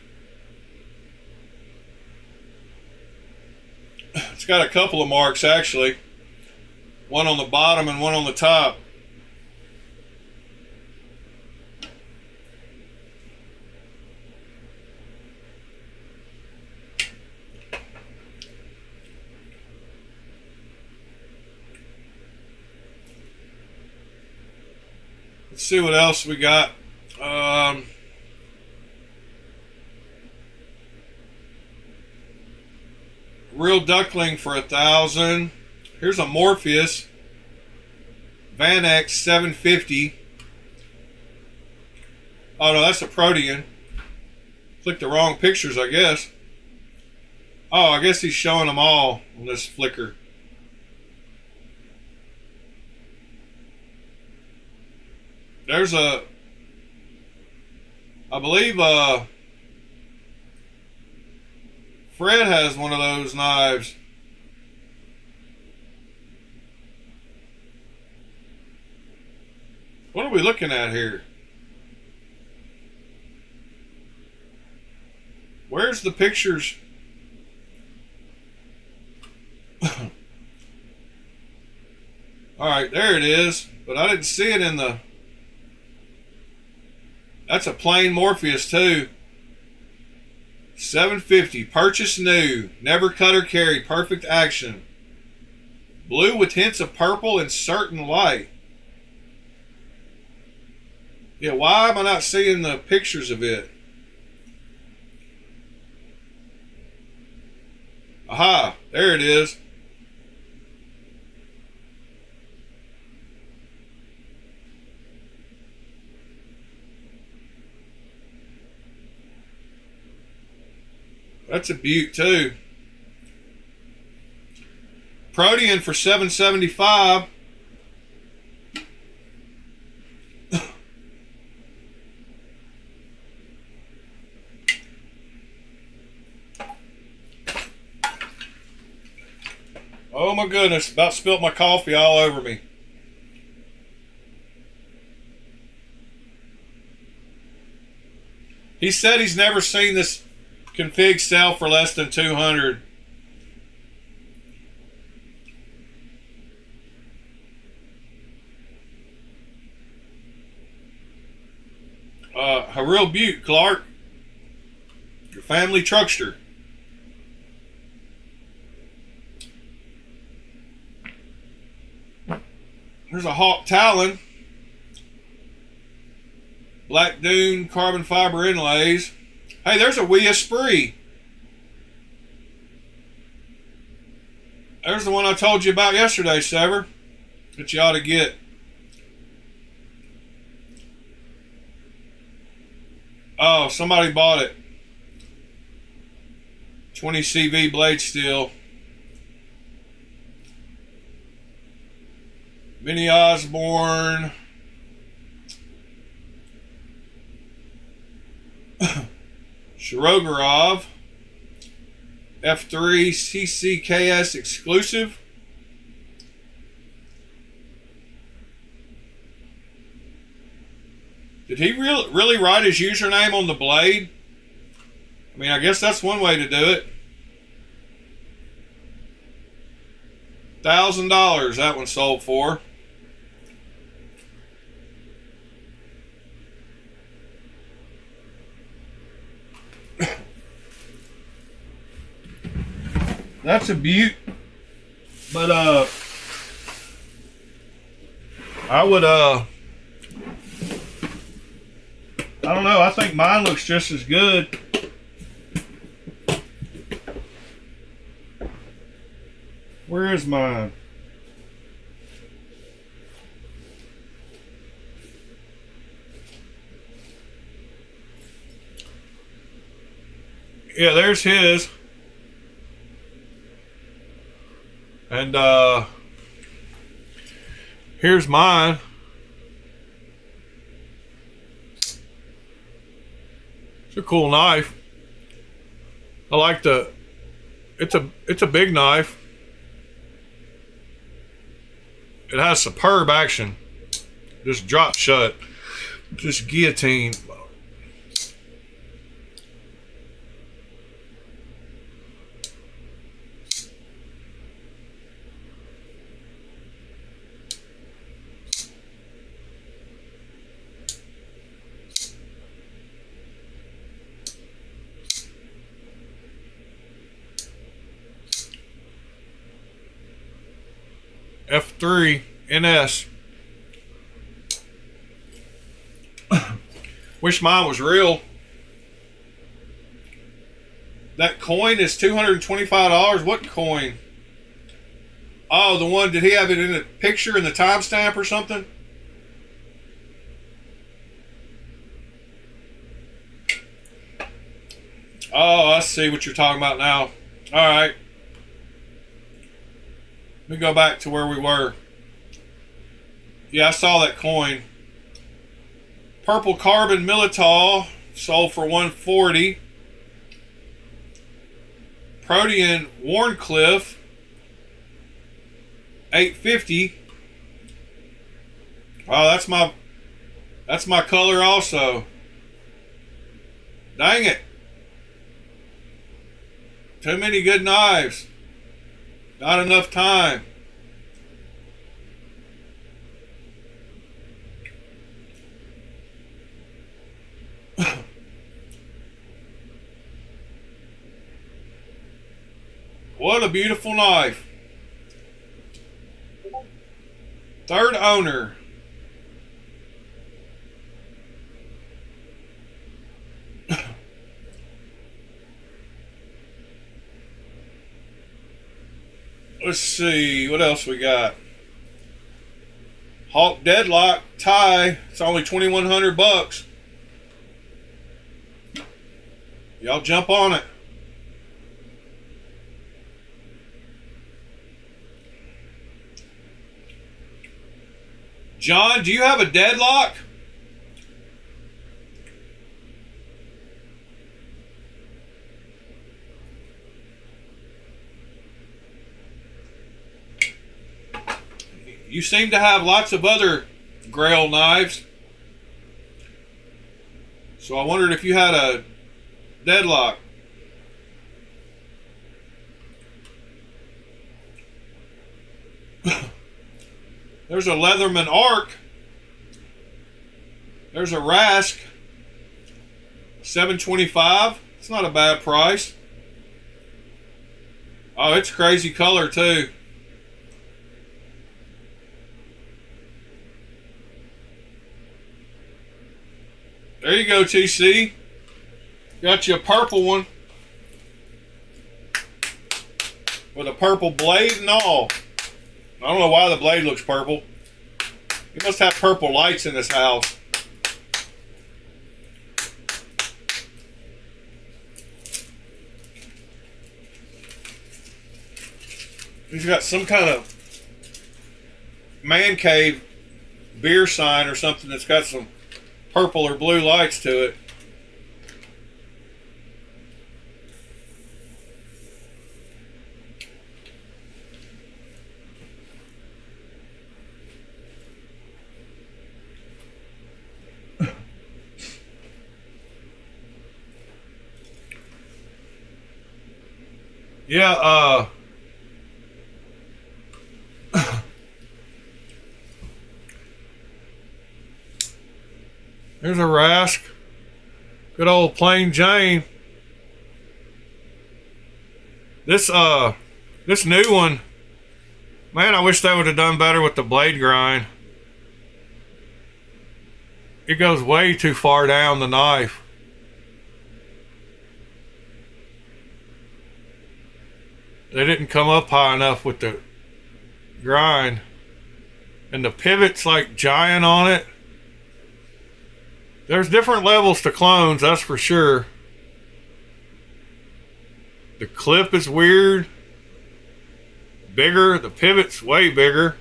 Speaker 1: It's got a couple of marks, actually. One on the bottom and one on the top. Let's see what else we got. Real duckling for $1,000. Here's a Morpheus Van X 750. Oh no, that's a Protean. Clicked the wrong pictures, I guess. Oh, I guess he's showing them all on this Flickr. There's a, I believe Fred has one of those knives. What are we looking at here? Where's the pictures? Alright, there it is. But I didn't see it in the... That's a plain Morpheus too. $750. Purchase new. Never cut or carry. Perfect action. Blue with hints of purple and certain light. Yeah, why am I not seeing the pictures of it? Aha, there it is. That's a beaut too. Protean for $775. Oh my goodness, about spilt my coffee all over me. He said he's never seen this config sell for less than $200. A real beaut, Clark. Your family truckster. There's a Hawk Talon. Black Dune carbon fiber inlays. Hey, there's a Wee Esprit. There's the one I told you about yesterday, Sever, that you ought to get. Oh, somebody bought it. 20 CV blade steel. Minnie Osborne. Shirogorov. F3 CCKS exclusive. Did he really write his username on the blade? I mean, I guess that's one way to do it. $1,000 that one sold for. That's a beaut. But I I don't know. I think mine looks just as good. Where is mine? Yeah, there's his. And here's mine. It's a cool knife. I like the it's a big knife. It has superb action. Just drop shut. Just guillotine. F3 NS. Wish mine was real. That coin is $225. What coin? Oh, the one, did he have it in a picture in the timestamp or something? Oh, I see what you're talking about now. Alright. Let me go back to where we were. Yeah, I saw that coin. Purple carbon Militol sold for $140. Protean Warncliffe $850. Oh, that's my color also. Dang it. Too many good knives. Not enough time. What a beautiful knife. Third owner. Let's see, what else we got? Hawk Deadlock tie. It's only $2,100. Y'all jump on it. John, do you have a deadlock? You seem to have lots of other Grail knives. So I wondered if you had a deadlock. There's a Leatherman Arc. There's a Rask. $725. It's not a bad price. Oh, it's crazy color too. There you go, TC. Got you a purple one. With a purple blade and all. I don't know why the blade looks purple. You must have purple lights in this house. He's got some kind of man cave beer sign or something that's got some purple or blue lights to it. Yeah, there's a Rask. Good old plain Jane. This new one, man, I wish they would have done better with the blade grind. it goes way too far down the knife. They didn't come up high enough with the grind. And the pivot's like giant on it. There's different levels to clones, that's for sure. The clip is weird. Bigger, the pivot's way bigger.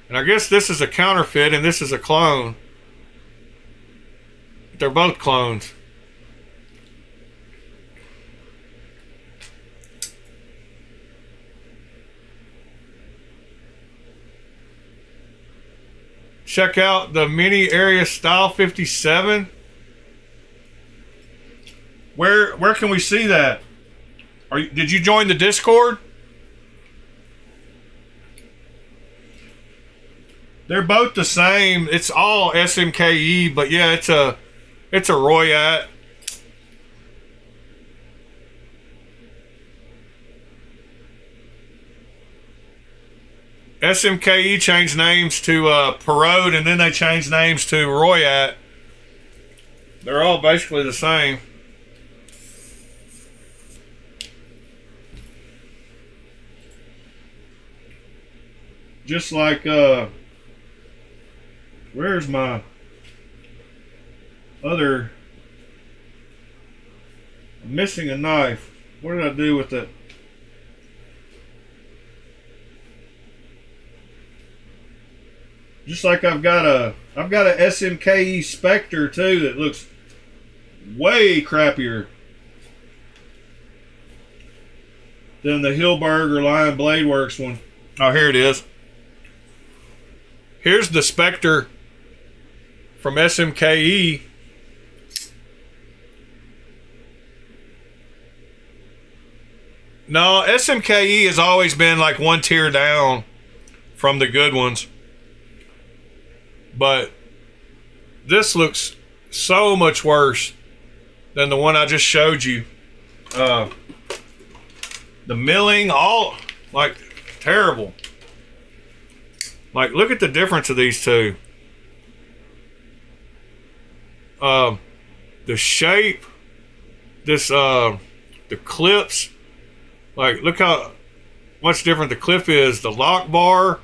Speaker 1: And I guess this is a counterfeit and this is a clone. They're both clones. Check out the Mini Area Style 57. Where can we see that? Did you join the Discord? They're both the same. It's all SMKE, but yeah, it's a Royat. SMKE changed names to Parode, and then they changed names to Royat. They're all basically the same. Just like, where's my other, I'm missing a knife. What did I do with it? Just like I've got a SMKE Spectre too that looks way crappier than the Hilberg or Lion Blade Works one. Oh, here it is. Here's the Spectre from SMKE. No, SMKE has always been like one tier down from the good ones. But this looks so much worse than the one I just showed you. The milling, all like terrible. Like, look at the difference of these two. The shape, the clips. Like, look how much different the clip is. The lock bar.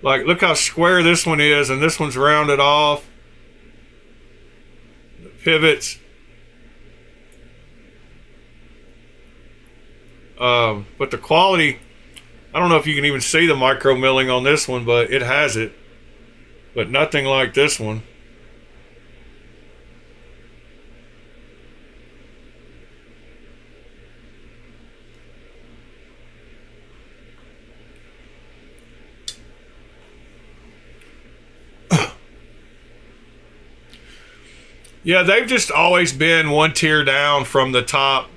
Speaker 1: Like, look how square this one is, and this one's rounded off. The pivots. But the quality, I don't know if you can even see the micro milling on this one, but it has it. But nothing like this one. Yeah, they've just always been one tier down from the top.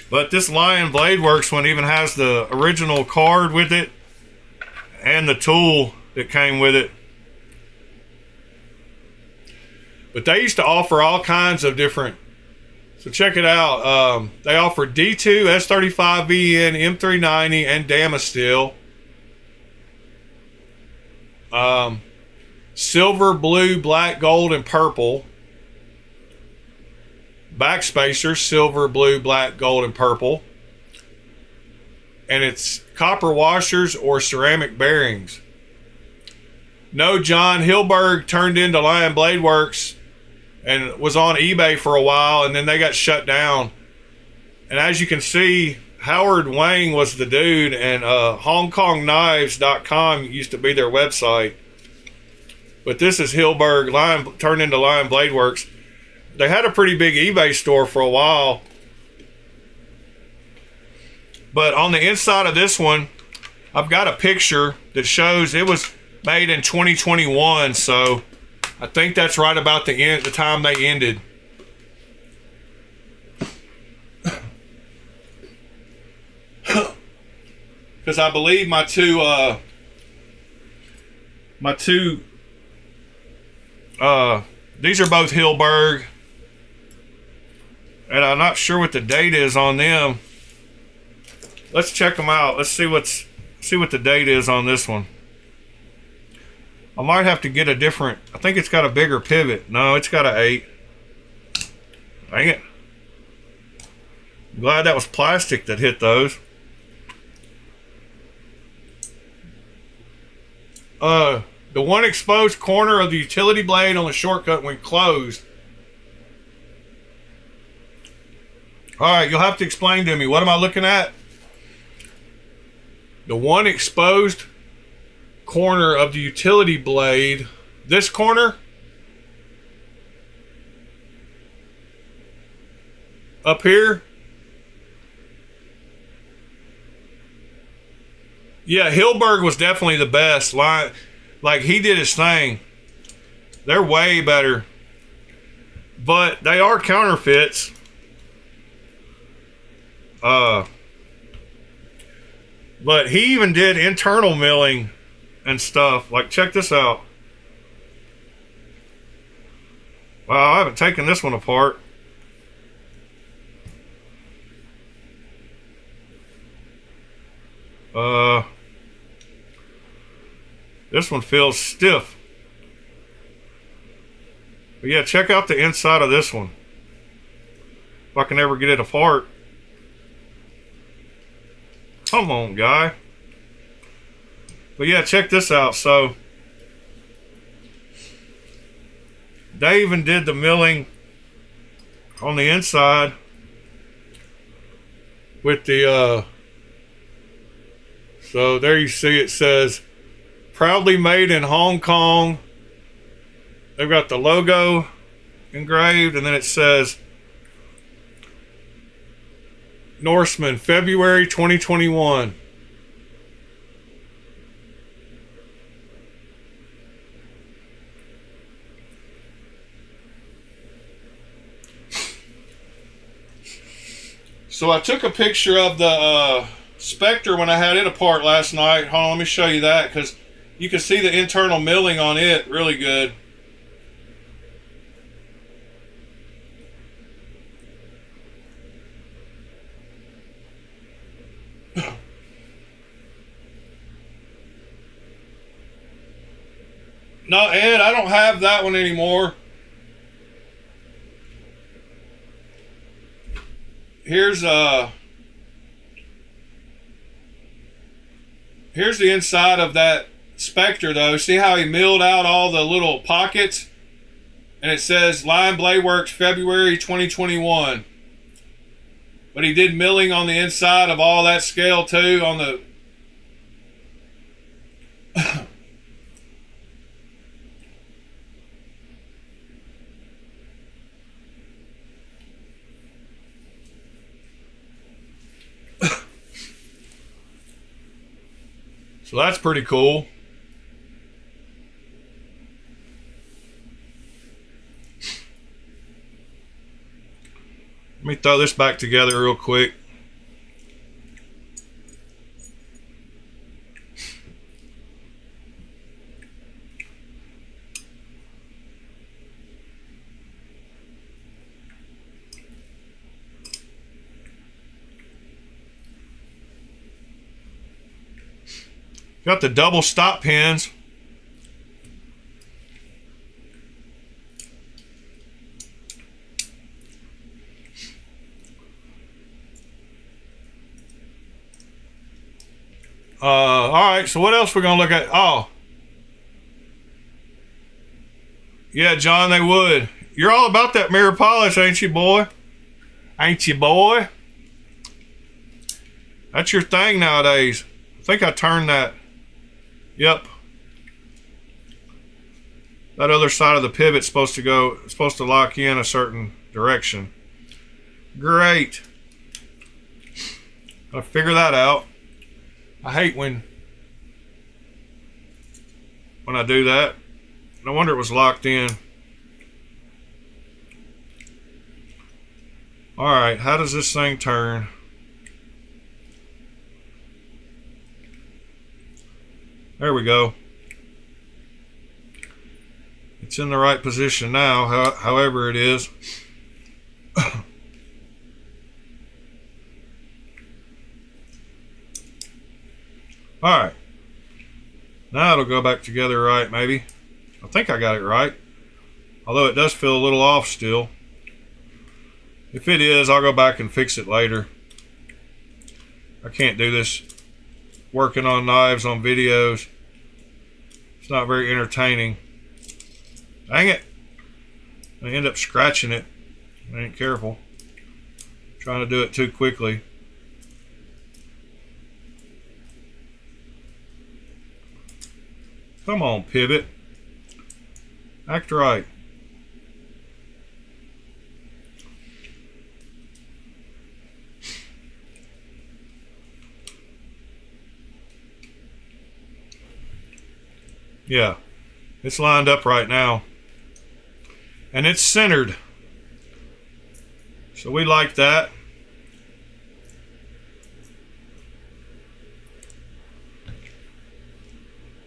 Speaker 1: But this Lion Blade Works one even has the original card with it and the tool that came with it. But they used to offer all kinds of different. So check it out. They offer D2, S35VN, M390, and Damasteel. Silver, blue, black, gold, and purple. Backspacers, silver, blue, black, gold, and purple. And it's copper washers or ceramic bearings. No, John Hilberg turned into Lion Blade Works and was on eBay for a while, and then they got shut down. And as you can see, Howard Wang was the dude, and HongKongKnives.com used to be their website. But this is Hilberg, Lion, turned into Lion Blade Works. They had a pretty big eBay store for a while. But on the inside of this one, I've got a picture that shows it was made in 2021, so I think that's right about the time they ended. Because I believe my two These are both Hilberg, and I'm not sure what the date is on them. Let's check them out. Let's see what the date is on this one. I might have to get a different. I think it's got a bigger pivot. No, it's got an 8. Dang it! I'm glad that was plastic that hit those. The one exposed corner of the utility blade on the shortcut when closed. All right, you'll have to explain to me. What am I looking at? The one exposed corner of the utility blade. This corner? Up here? Yeah, Hilberg was definitely the best. Like, he did his thing. They're way better. But they are counterfeits. But he even did internal milling and stuff. Like, check this out. Wow, I haven't taken this one apart. This one feels stiff. But yeah, check out the inside of this one. If I can ever get it apart. Come on, guy. But yeah, check this out. So they even did the milling on the inside with the so there you see it says proudly made in Hong Kong. They've got the logo engraved, and then it says Norseman, February 2021. So I took a picture of the Spectre when I had it apart last night. Hold on, let me show you that, because you can see the internal milling on it really good. No, Ed, I don't have that one anymore. Here's the inside of that Spectre though. See how he milled out all the little pockets? And it says Line Blade Works February 2021. But he did milling on the inside of all that scale too on the So that's pretty cool. Let me throw this back together real quick. Got the double stop pins. All right, so what else we're gonna look at? Oh, yeah, John, they would. You're all about that mirror polish, ain't you, boy? Ain't you, boy? That's your thing nowadays. I think I turned that. Yep. That other side of the pivot's supposed to lock in a certain direction. Great. I'll figure that out. I hate when I do that. No wonder it was locked in. Alright, how does this thing turn? There we go. It's in the right position now, however it is. Alright. Now it'll go back together right, maybe. I think I got it right. Although it does feel a little off still. If it is, I'll go back and fix it later. I can't do this working on knives on videos. It's not very entertaining. Dang it. I end up scratching it. I ain't careful. Trying to do it too quickly. Come on, pivot. Act right. Yeah, it's lined up right now. And it's centered. So we like that.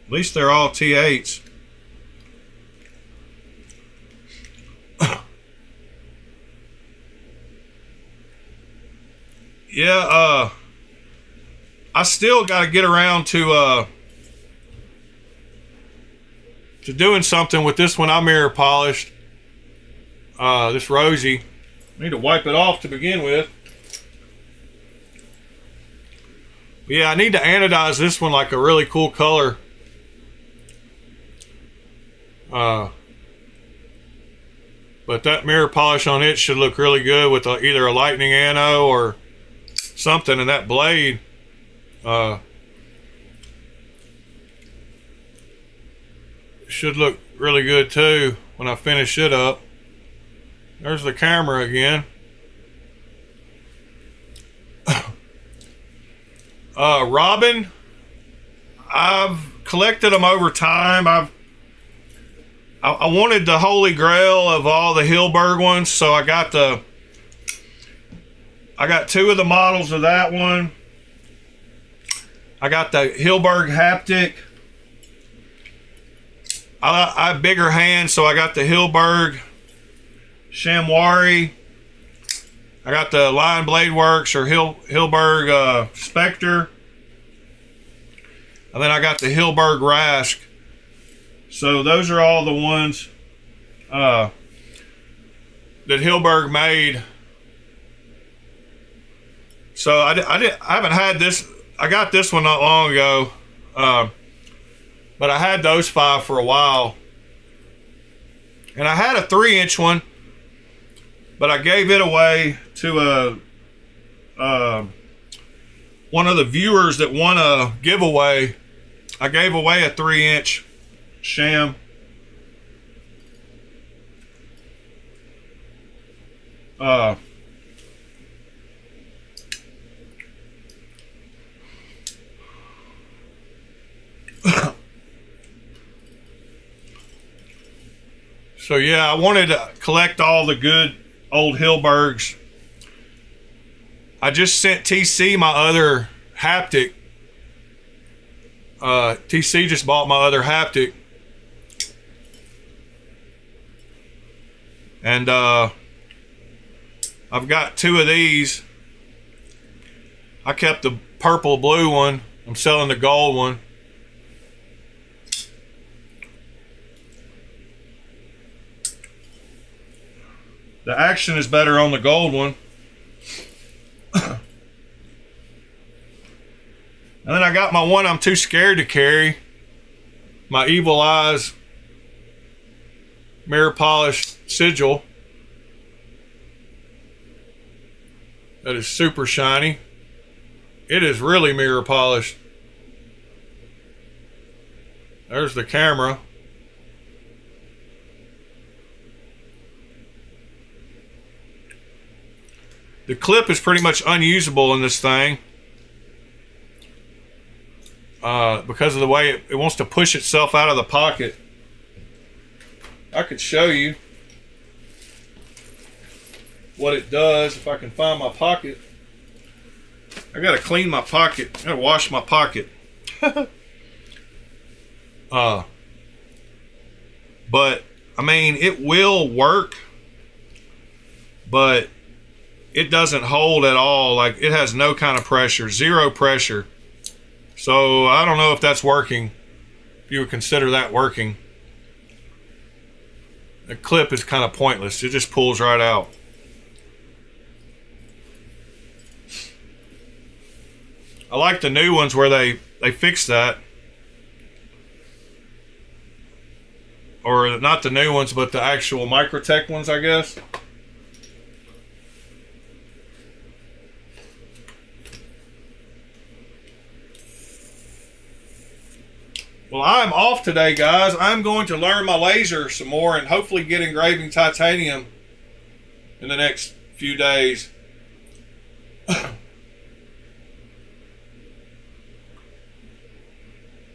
Speaker 1: At least they're all T8s. Yeah, I still got to get around to doing something with this one I mirror polished. This Rosie. I need to wipe it off to begin with. But yeah, I need to anodize this one like a really cool color. But that mirror polish on it should look really good with either a lightning ano or something. And that blade, should look really good too when I finish it up. There's the camera again. Robin, I've collected them over time. I wanted the holy grail of all the Hilberg ones, so I got two of the models of that one. I got the Hilberg Haptic. I have bigger hands, so I got the Hilberg Chamois. I got the Lion Blade Works or Hilberg Spectre. And then I got the Hilberg Rask. So those are all the ones that Hilberg made. So I haven't had this. I got this one not long ago. But I had those 5 for a while. And I had a 3-inch one, but I gave it away to one of the viewers that won a giveaway. I gave away a 3-inch sham. So yeah, I wanted to collect all the good old Hilbergs. I just sent TC my other haptic. TC just bought my other haptic. And I've got 2 of these. I kept the purple blue one. I'm selling the gold one. The action is better on the gold one. And then I got my one I'm too scared to carry. My Evil Eyes mirror polished sigil. That is super shiny. It is really mirror polished. There's the camera. The clip is pretty much unusable in this thing because of the way it wants to push itself out of the pocket. I could show you what it does if I can find my pocket. I gotta clean my pocket. I gotta wash my pocket. But I mean, it will work, but it doesn't hold at all. Like, it has no kind of pressure, zero pressure. So I don't know if that's working, if you would consider that working. The clip is kind of pointless. It just pulls right out. I like the new ones where they fix that. Or not the new ones, but the actual Microtech ones, I guess. Well, I'm off today, guys. I'm going to learn my laser some more and hopefully get engraving titanium in the next few days.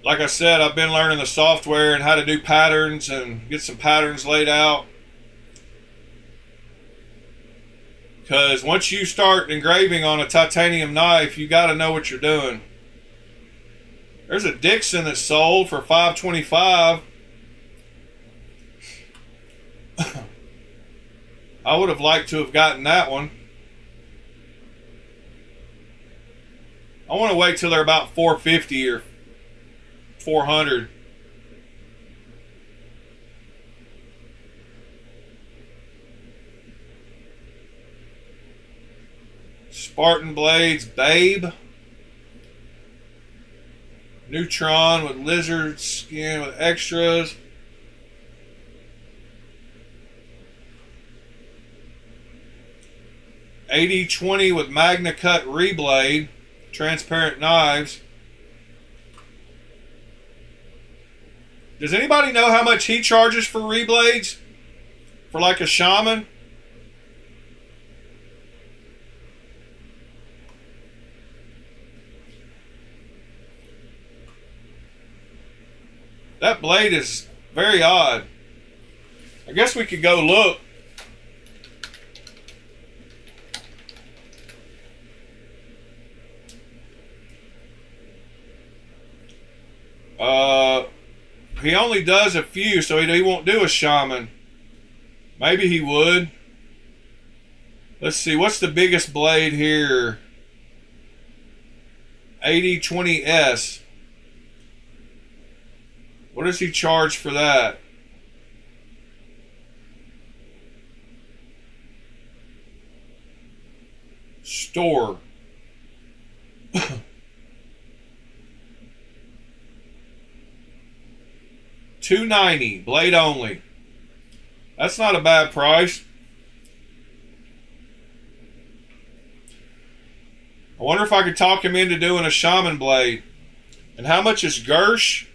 Speaker 1: Like I said, I've been learning the software and how to do patterns and get some patterns laid out. Because once you start engraving on a titanium knife, you got to know what you're doing. There's a Dixon that's sold for $525. I would have liked to have gotten that one. I want to wait till they're about $450 or $400. Spartan Blades, Babe. Neutron with lizard skin with extras. $80.20 with Magna Cut Reblade. Transparent knives. Does anybody know how much he charges for reblades? For like a shaman? That blade is very odd. I guess we could go look. He only does a few, so he won't do a shaman. Maybe he would. Let's see, what's the biggest blade here? 8020S. What does he charge for that? Store. $290, blade only. That's not a bad price. I wonder if I could talk him into doing a shaman blade. And how much is Gersh?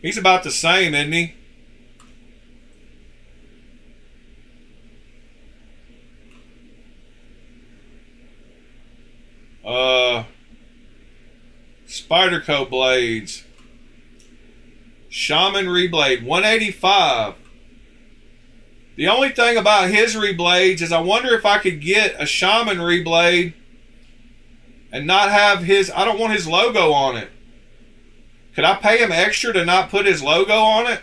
Speaker 1: He's about the same, isn't he? Spyderco blades. Shaman reblade, $185. The only thing about his reblades is I wonder if I could get a shaman reblade and not have his, I don't want his logo on it. Could I pay him extra to not put his logo on it?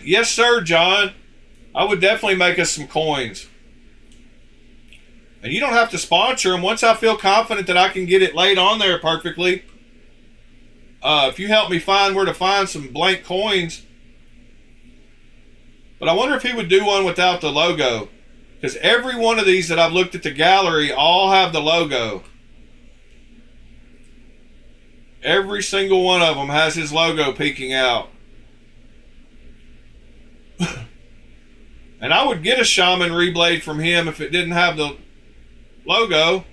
Speaker 1: Yes, sir, John. I would definitely make us some coins. And you don't have to sponsor them. Once I feel confident that I can get it laid on there perfectly, if you help me find where to find some blank coins. But I wonder if he would do one without the logo. Because every one of these that I've looked at the gallery all have the logo. Every single one of them has his logo peeking out. And I would get a shaman reblade from him if it didn't have the logo.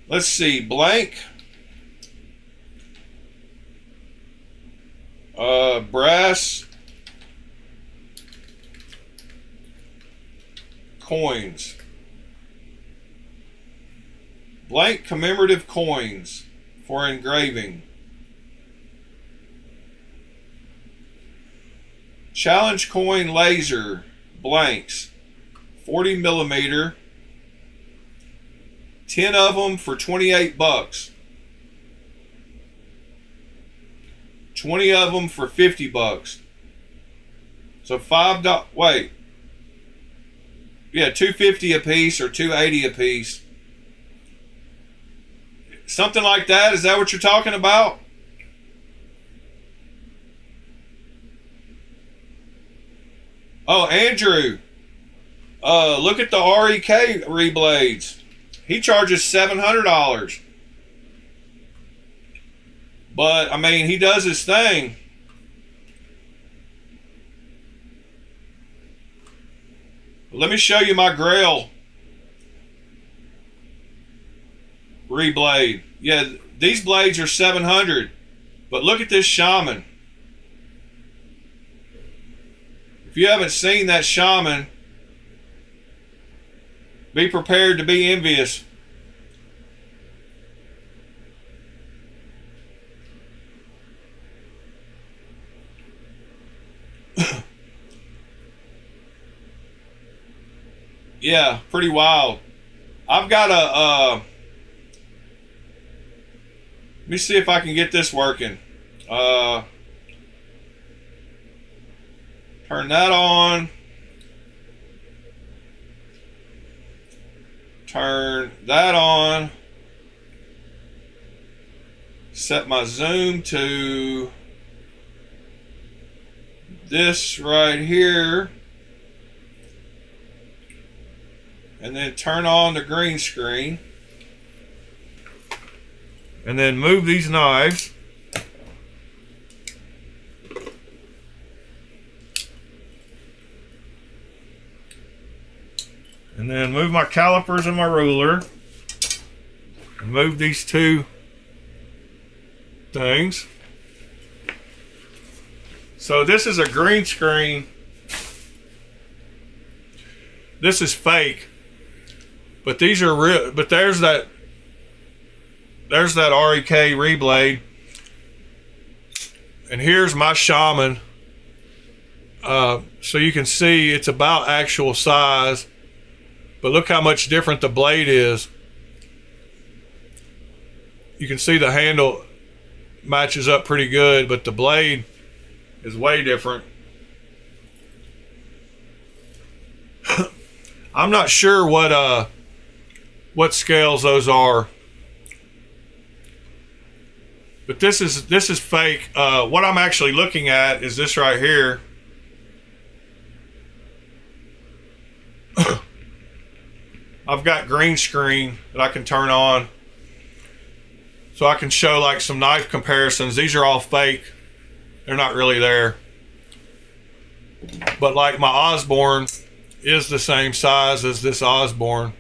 Speaker 1: Let's see, blank. Brass. Coins. Blank commemorative coins for engraving. Challenge coin laser blanks, 40 millimeter, 10 of them for 28 bucks. 20 of them for 50 bucks. So $5, wait. Yeah, $2.50 a piece or $2.80 a piece. Something like that. Is that what you're talking about? Oh, Andrew. Look at the REK reblades. He charges $700. But, I mean, he does his thing. Let me show you my Grail reblade. Yeah, these blades are $700. But look at this Shaman. If you haven't seen that Shaman, be prepared to be envious. Yeah, pretty wild. I've got a let me see if I can get this working. Turn that on. Turn that on. Set my zoom to this right here. And then turn on the green screen. And then move these knives. And then move my calipers and my ruler. And move these two things. So this is a green screen. This is fake. But these are real. But there's that REK reblade. And here's my Shaman. So you can see it's about actual size. But look how much different the blade is. You can see the handle matches up pretty good, but the blade is way different. I'm not sure what scales those are. But this is fake. What I'm actually looking at is this right here. I've got green screen that I can turn on. So I can show like some knife comparisons. These are all fake. They're not really there. But like my Osborne is the same size as this Osborne.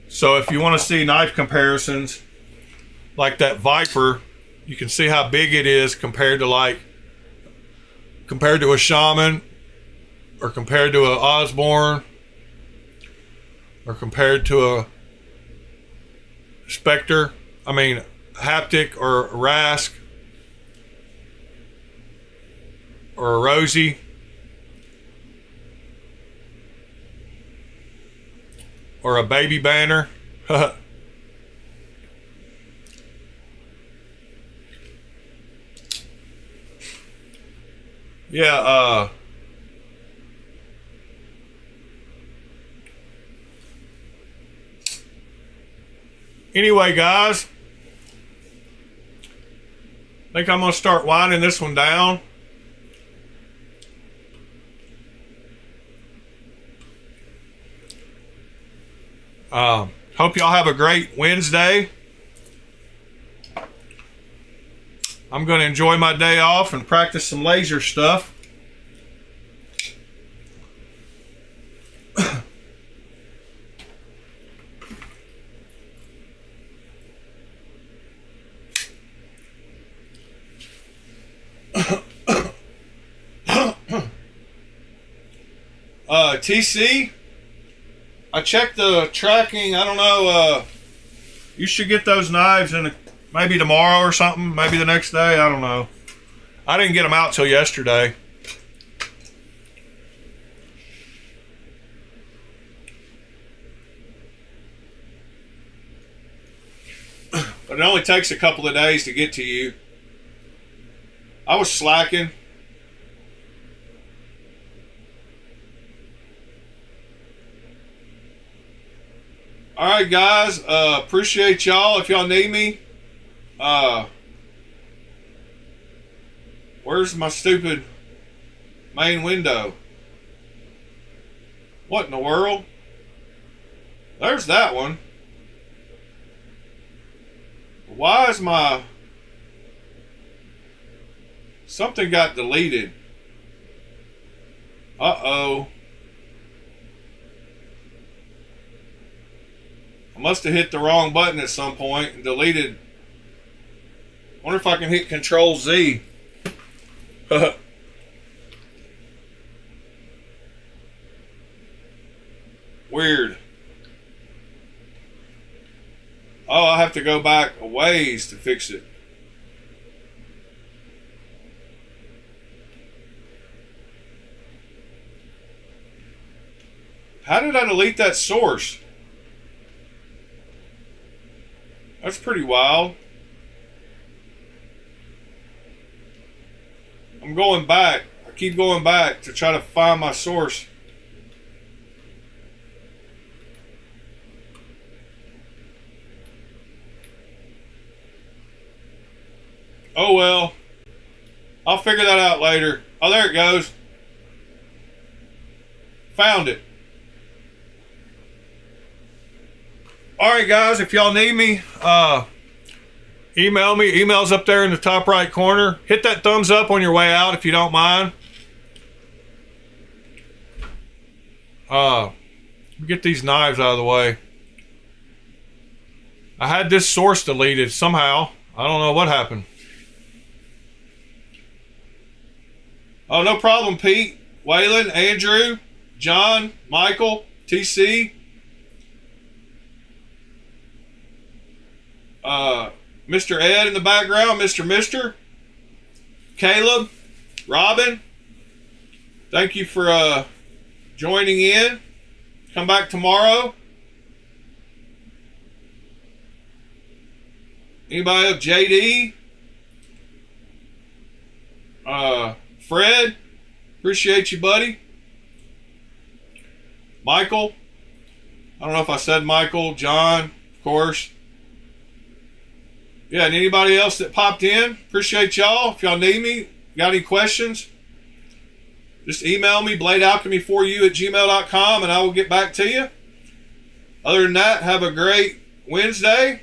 Speaker 1: So if you want to see knife comparisons, like that Viper, you can see how big it is compared to a Shaman, or compared to a Osborne, or compared to a Spectre. I mean, Haptic or a Rask or a Rosie. Or a Baby Banner. Yeah, anyway, guys, I think I'm going to start winding this one down. Hope y'all have a great Wednesday. I'm going to enjoy my day off and practice some laser stuff. TC, I checked the tracking. I don't know. You should get those knives in maybe tomorrow or something. Maybe the next day. I don't know. I didn't get them out till yesterday. But it only takes a couple of days to get to you. I was slacking. Alright guys, appreciate y'all. If y'all need me, where's my stupid main window? What in the world? There's that one. Why is my... Something got deleted. Uh-oh. I must have hit the wrong button at some point and deleted. Wonder if I can hit Control Z. Weird. Oh, I have to go back a ways to fix it. How did I delete that source? That's pretty wild. I'm going back. I keep going back to try to find my source. Oh well. I'll figure that out later. Oh, there it goes. Found it. Alright guys, if y'all need me, email me. Email's up there in the top right corner. Hit that thumbs up on your way out if you don't mind. Get these knives out of the way. I had this source deleted somehow. I don't know what happened. Oh, no problem, Pete, Waylon, Andrew, John, Michael, TC, Mr. Ed in the background, Mr. Caleb, Robin. Thank you for joining in. Come back tomorrow. Anybody up? JD? Fred? Appreciate you, buddy. Michael? I don't know if I said Michael. John, of course. Yeah, and anybody else that popped in, appreciate y'all. If y'all need me, got any questions, just email me, bladealchemy4u@gmail.com, and I will get back to you. Other than that, have a great Wednesday.